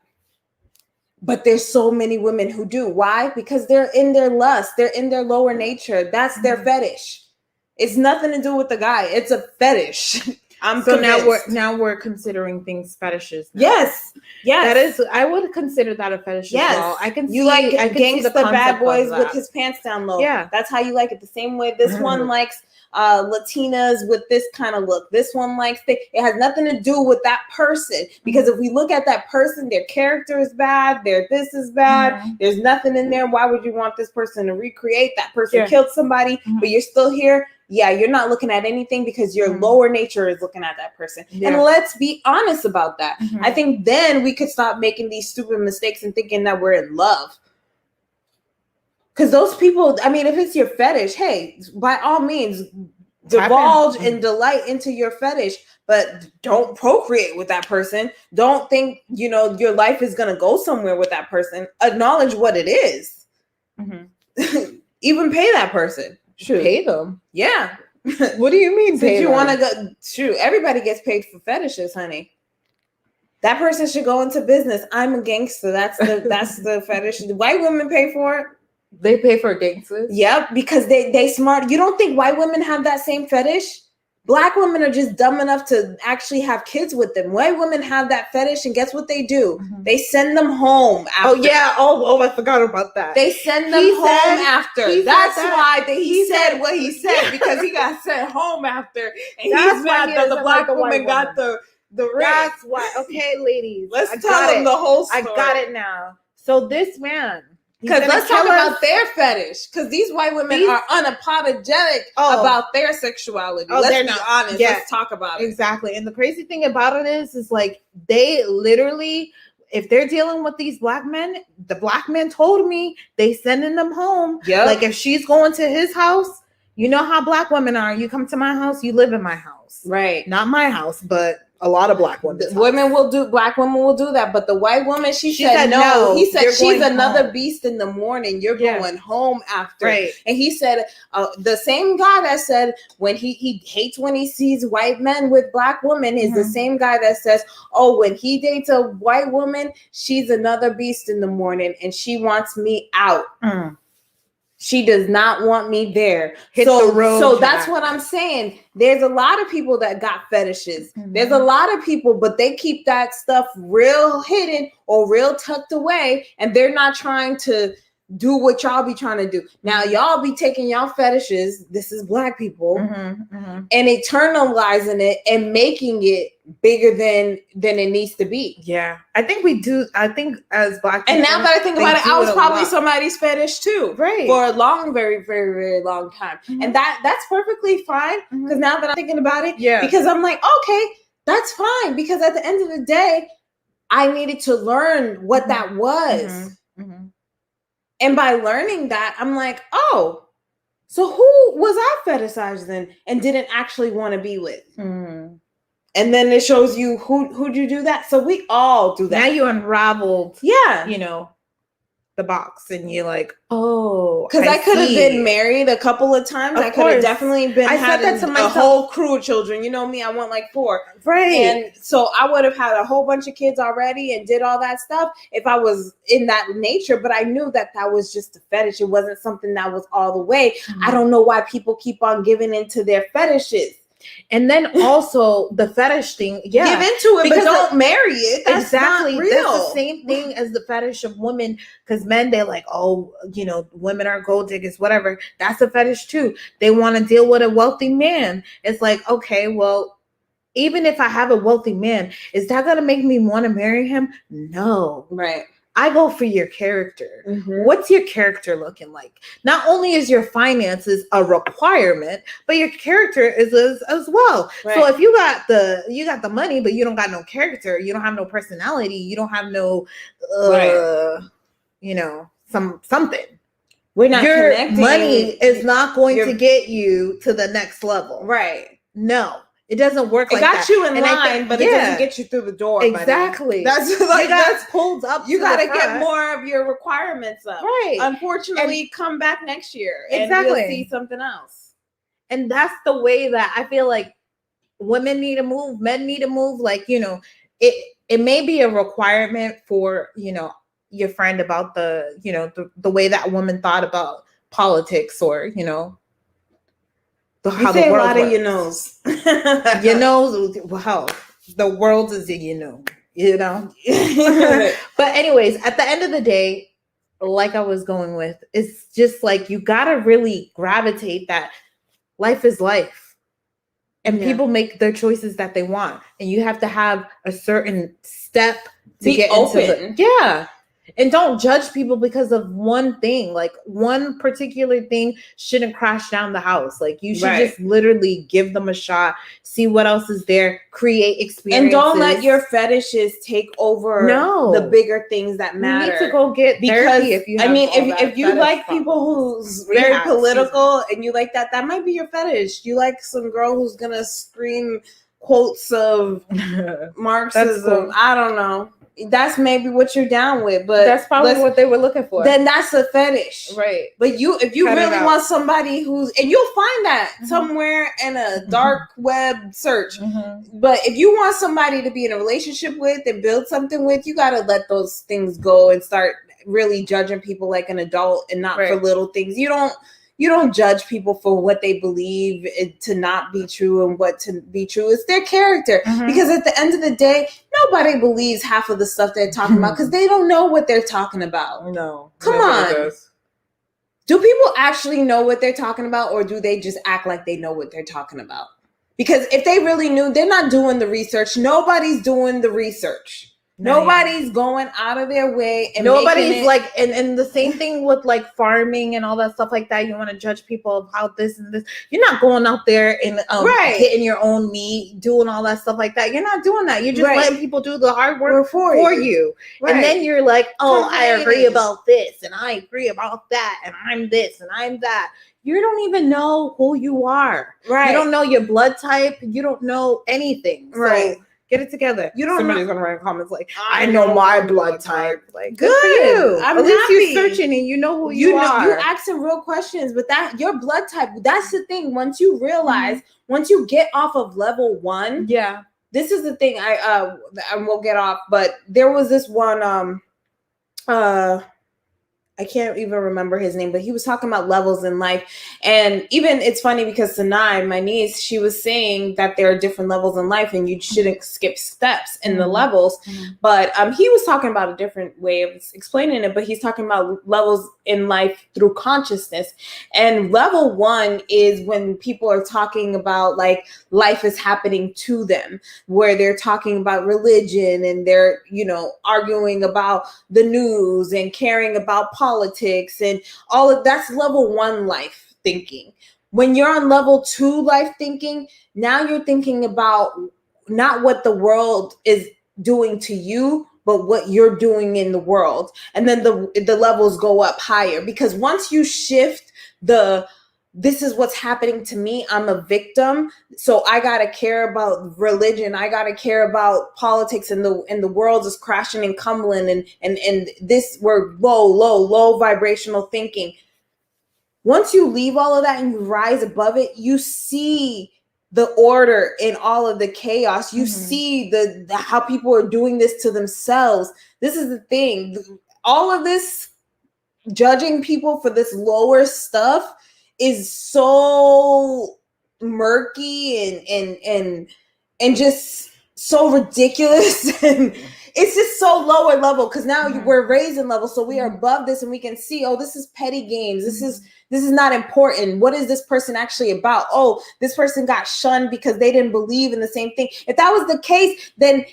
S2: But there's so many women who do. Why? Because they're in their lust. They're in their lower nature. That's their fetish. It's nothing to do with the guy. It's a fetish. I'm
S3: so
S2: convinced.
S3: now we're considering things fetishes. Now.
S2: Yes.
S3: That is. I would consider that a fetish as well. I can.
S2: You like gangsta bad boys with his pants down low. Yeah, that's how you like it. The same way this one likes Latinas with this kind of look. This one likes it has nothing to do with that person, because if we look at that person, their character is bad, this is bad, there's nothing in there. Why would you want this person to recreate? That person killed somebody, but you're still here. Yeah, you're not looking at anything because your lower nature is looking at that person. And let's be honest about that. I think then we could stop making these stupid mistakes and thinking that we're in love. Because those people, I mean, if it's your fetish, hey, by all means, divulge and delight into your fetish, but don't procreate with that person. Don't think, your life is going to go somewhere with that person. Acknowledge what it is. Even pay that person.
S3: Shoot. Pay them.
S2: Yeah.
S3: What do you mean?
S2: Since you want to go, shoot, everybody gets paid for fetishes, honey. That person should go into business. I'm a gangster. That's the fetish. White women pay for it.
S3: They pay for gangsters?
S2: Yep, because they smart. You don't think white women have that same fetish? Black women are just dumb enough to actually have kids with them. White women have that fetish, and guess what they do? They send them home after.
S3: Oh, yeah. Oh, I forgot about that.
S2: They send them home after. That's why he said what he said, because he got sent home after. And he's mad that the black woman got the ring.
S3: That's why. Okay, ladies.
S2: Let's tell them the whole story.
S3: I got it now. So this man...
S2: Because let's talk about their fetish. Because these white women are unapologetic about their sexuality. Let's be honest. Yeah, let's talk about it.
S3: Exactly. And the crazy thing about it is like they literally, if they're dealing with these black men, the black men told me they sending them home. Yeah. Like if she's going to his house, you know how black women are. You come to my house, you live in my house.
S2: Right.
S3: Not my house, but a lot of black women.
S2: Black women will do that. But the white woman, she said no. He said she's another beast in the morning. You're going home after. Right. And he said, the same guy that said when he hates when he sees white men with black women is the same guy that says, oh, when he dates a white woman, she's another beast in the morning and she wants me out. She does not want me there.
S3: Hit the road,
S2: so that's what I'm saying. There's a lot of people that got fetishes. There's a lot of people, but they keep that stuff real hidden or real tucked away, and they're not trying to do what y'all be trying to do. Now y'all be taking y'all fetishes, this is Black people, and internalizing it and making it bigger than it needs to be.
S3: Yeah, I think we do. I think as Black people,
S2: and now that I think about it, I was probably somebody's fetish too,
S3: right?
S2: For a long, very, very, very long time, and that's perfectly fine. Because now that I'm thinking about it, because I'm like, okay, that's fine. Because at the end of the day, I needed to learn what that was. And by learning that, I'm like, oh, so who was I fetishized then and didn't actually want to be with? And then it shows you who'd you do that. So we all do that.
S3: Now you unraveled, you know, the box, and you're like, oh,
S2: because I could have been married a couple of times. I could have definitely been having a whole crew of children. You know me, I want like 4.
S3: Right.
S2: And so I would have had a whole bunch of kids already and did all that stuff if I was in that nature. But I knew that was just a fetish. It wasn't something that was all the way. I don't know why people keep on giving into their fetishes.
S3: And then also the fetish thing,
S2: give into it, but don't marry it. That's
S3: exactly
S2: not real.
S3: That's the same thing as the fetish of women, because men, they're like, oh, you know, women are gold diggers, whatever. That's a fetish too. They want to deal with a wealthy man. It's like, okay, well, even if I have a wealthy man, is that gonna make me want to marry him? No.
S2: Right.
S3: I go for your character. What's your character looking like? Not only is your finances a requirement, but your character is as well. Right. So if you got the money, but you don't got no character, you don't have no personality, you don't have no, you know, something.
S2: We're not
S3: your
S2: connecting.
S3: Money is not going to get you to the next level.
S2: Right.
S3: No. It doesn't work like that.
S2: It got you in line, but it doesn't get you through the door.
S3: Exactly.
S2: Buddy. That's like that's
S3: pulled up.
S2: You got to get more of your requirements up.
S3: Right.
S2: Unfortunately, come back next year
S3: and
S2: we'll see something else.
S3: And that's the way that I feel like women need to move, men need to move. Like, you know, it may be a requirement for, you know, your friend about the, you know, the way that woman thought about politics, or, you know,
S2: how the world a lot works. Of you knows.
S3: You know, wow, the world is a you know. But anyways, at the end of the day, like I was going with, it's just like you gotta really gravitate that life is life. And people make their choices that they want. And you have to have a certain step to get open. And don't judge people because of one thing. Like, one particular thing shouldn't crash down the house. Like, you should just literally give them a shot, see what else is there, create experiences.
S2: And don't let your fetishes take over the bigger things that matter.
S3: You need to go get therapy if you have
S2: if you like people who's very political and you like that might be your fetish. You like some girl who's gonna scream quotes of Marxism. Cool. I don't know. That's maybe what you're down with, but
S3: that's probably what they were looking for.
S2: Then that's a fetish,
S3: right?
S2: But if you really want somebody who's, and you'll find that somewhere in a dark web search. But if you want somebody to be in a relationship with and build something with, you got to let those things go and start really judging people like an adult and not for little things. You don't judge people for what they believe to not be true and what to be true. It's their character. Because at the end of the day, nobody believes half of the stuff they're talking about because they don't know what they're talking about.
S3: No.
S2: Come on. Do people actually know what they're talking about, or do they just act like they know what they're talking about? Because if they really knew, they're not doing the research. Nobody's doing the research. Nobody's going out of their way, and
S3: nobody's like, and the same thing with like farming and all that stuff like that. You want to judge people about this and this. You're not going out there and hitting your own meat, doing all that stuff like that. You're not doing that. You're just letting people do the hard work for you. And then you're like, oh, I agree about this, and I agree about that, and I'm this, and I'm that. You don't even know who you are. Right. You don't know your blood type. You don't know anything.
S2: Right.
S3: So, get it together. Somebody's gonna write comments like, "I know my blood type." Like,
S2: good for you.
S3: I'm At least you're searching and you know who you are.
S2: You asking real questions, but that your blood type. That's the thing. Once you realize, once you get off of level 1, this is the thing. I will get off. But there was this one. I can't even remember his name, but he was talking about levels in life. And even it's funny because Sanai, my niece, she was saying that there are different levels in life and you shouldn't skip steps in the levels. But he was talking about a different way of explaining it, but he's talking about levels in life through consciousness. And level 1 is when people are talking about like life is happening to them, where they're talking about religion and they're, arguing about the news and caring about politics and all of that's level 1 life thinking. When you're on level 2 life thinking, now you're thinking about not what the world is doing to you, but what you're doing in the world. And then the levels go up higher, because once you shift this is what's happening to me, I'm a victim, so I gotta care about religion, I gotta care about politics, and the world is crashing and crumbling, and this, we're low vibrational thinking. Once you leave all of that and you rise above it, you see the order in all of the chaos. You see the how people are doing this to themselves. This is the thing. All of this judging people for this lower stuff is so murky and just so ridiculous. And it's just so lower level, because now we're raising level, so we are above this and we can see, oh, this is petty games, this is not important. What is this person actually about? Oh, this person got shunned because they didn't believe in the same thing. If that was the case, then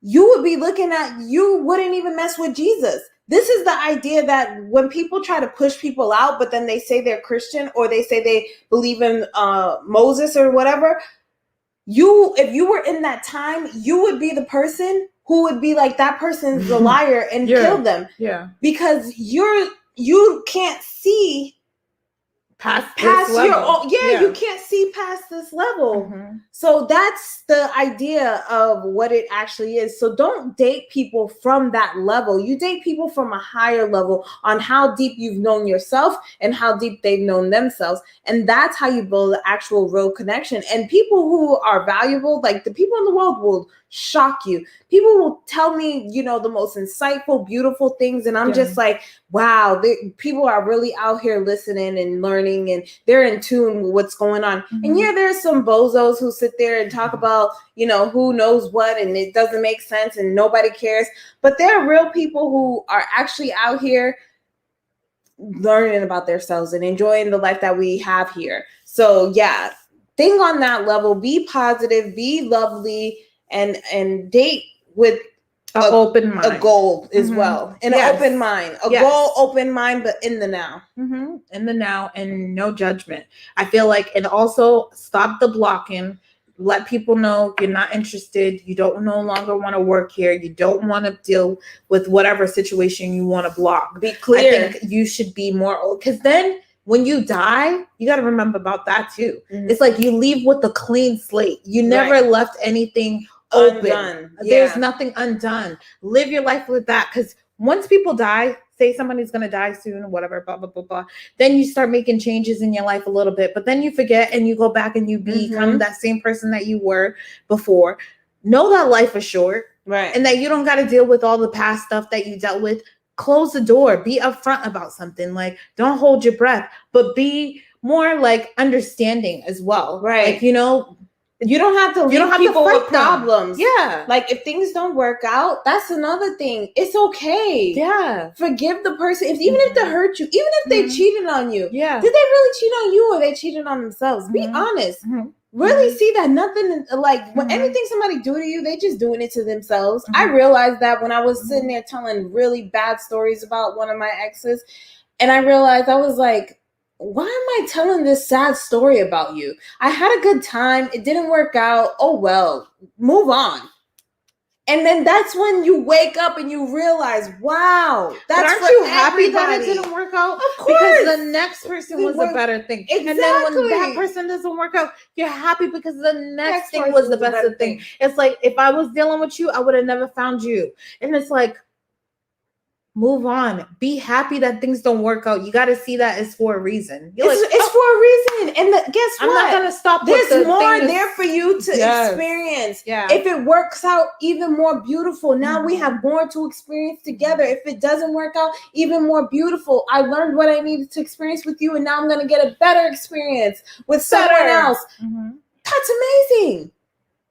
S2: you would be looking at, you wouldn't even mess with Jesus. This is the idea that when people try to push people out, but then they say they're Christian or they say they believe in Moses or whatever, if you were in that time, you would be the person who would be like, that person's a liar and kill them.
S3: Yeah.
S2: Because you can't see past your you can't see past this level. So that's the idea of what it actually is. So don't date people from that level. You date people from a higher level on how deep you've known yourself and how deep they've known themselves, and that's how you build an actual real connection. And people who are valuable, like the people in the world, will shock you. People will tell me, the most insightful, beautiful things, and I'm just like, wow, people are really out here listening and learning, and they're in tune with what's going on. And there's some bozos who sit there and talk about, who knows what, and it doesn't make sense and nobody cares. But there are real people who are actually out here learning about themselves and enjoying the life that we have here. So yeah, think on that level, be positive, be lovely, and date with
S3: an open mind,
S2: a goal as well, an open mind, goal, open mind, but in the now,
S3: in the now, and no judgment. I feel like, and also stop the blocking. Let people know you're not interested. You don't no longer want to work here. You don't want to deal with whatever situation you want to block.
S2: Be clear.
S3: I think you should be more, because then when you die, you got to remember about that too. It's like you leave with a clean slate. You never left anything open.
S2: Undone.
S3: There's nothing undone. Live your life with that, because once people die, say somebody's going to die soon, whatever, blah, blah, blah, blah, then you start making changes in your life a little bit, but then you forget and you go back and you become that same person that you were before. Know that life is short,
S2: right?
S3: And that you don't got to deal with all the past stuff that you dealt with. Close the door. Be upfront about something. Like, don't hold your breath, but be more like understanding as well,
S2: right?
S3: Like, you
S2: don't have to leave people with problems.
S3: Yeah.
S2: Like, if things don't work out, that's another thing. It's okay.
S3: Yeah.
S2: Forgive the person. Even if they hurt you, even if they cheated on you.
S3: Yeah.
S2: Did they really cheat on you, or they cheated on themselves? Be honest. Really see that nothing, like, when anything somebody do to you, they just doing it to themselves. I realized that when I was sitting there telling really bad stories about one of my exes, and I realized, I was like, why am I telling this sad story about you? I had a good time. It didn't work out. Oh, well, move on. And then that's when you wake up and you realize, wow, that's,
S3: but aren't you happy that it didn't work out?
S2: Of course.
S3: Because the next person was a better thing.
S2: Exactly.
S3: And then when that person doesn't work out, you're happy because the next thing was the best thing. It's like, if I was dealing with you, I would have never found you. And it's like, move on. Be happy that things don't work out. You got to see that it's for a reason.
S2: It's for a reason. And guess what?
S3: I'm not going to stop.
S2: There's more there for you to experience.
S3: Yeah.
S2: If it works out, even more beautiful. Now we have more to experience together. If it doesn't work out, even more beautiful. I learned what I needed to experience with you, and now I'm going to get a better experience with someone else. That's amazing.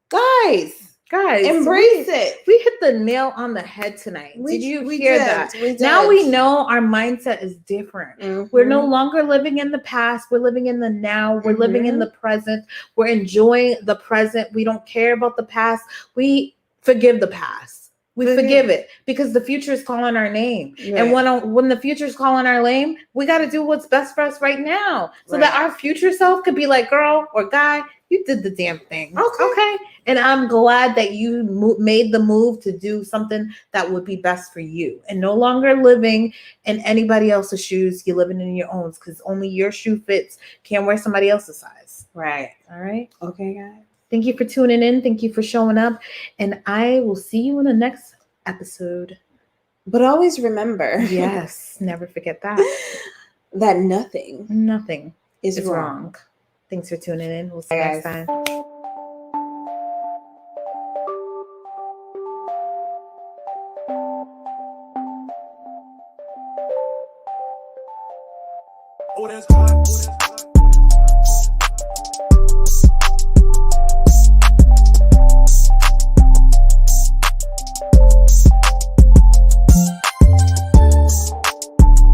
S2: Guys, embrace it.
S3: We hit the nail on the head tonight. Did you hear that? Now we know our mindset is different. We're no longer living in the past. We're living in the now. We're living in the present. We're enjoying the present. We don't care about the past. We forgive the past. We forgive it because the future is calling our name. Right. And when the future is calling our name, we got to do what's best for us right now so that our future self could be like, girl or guy, you did the damn thing. Okay. And I'm glad that you made the move to do something that would be best for you and no longer living in anybody else's shoes. You're living in your own because only your shoe fits. Can't wear somebody else's size.
S2: Right.
S3: All right.
S2: Okay, guys.
S3: Thank you for tuning in. Thank you for showing up. And I will see you in the next episode.
S2: But always remember.
S3: Yes. Never forget that.
S2: That nothing
S3: is wrong. Thanks for tuning in. We'll see you next time.
S1: Oh, that's hot.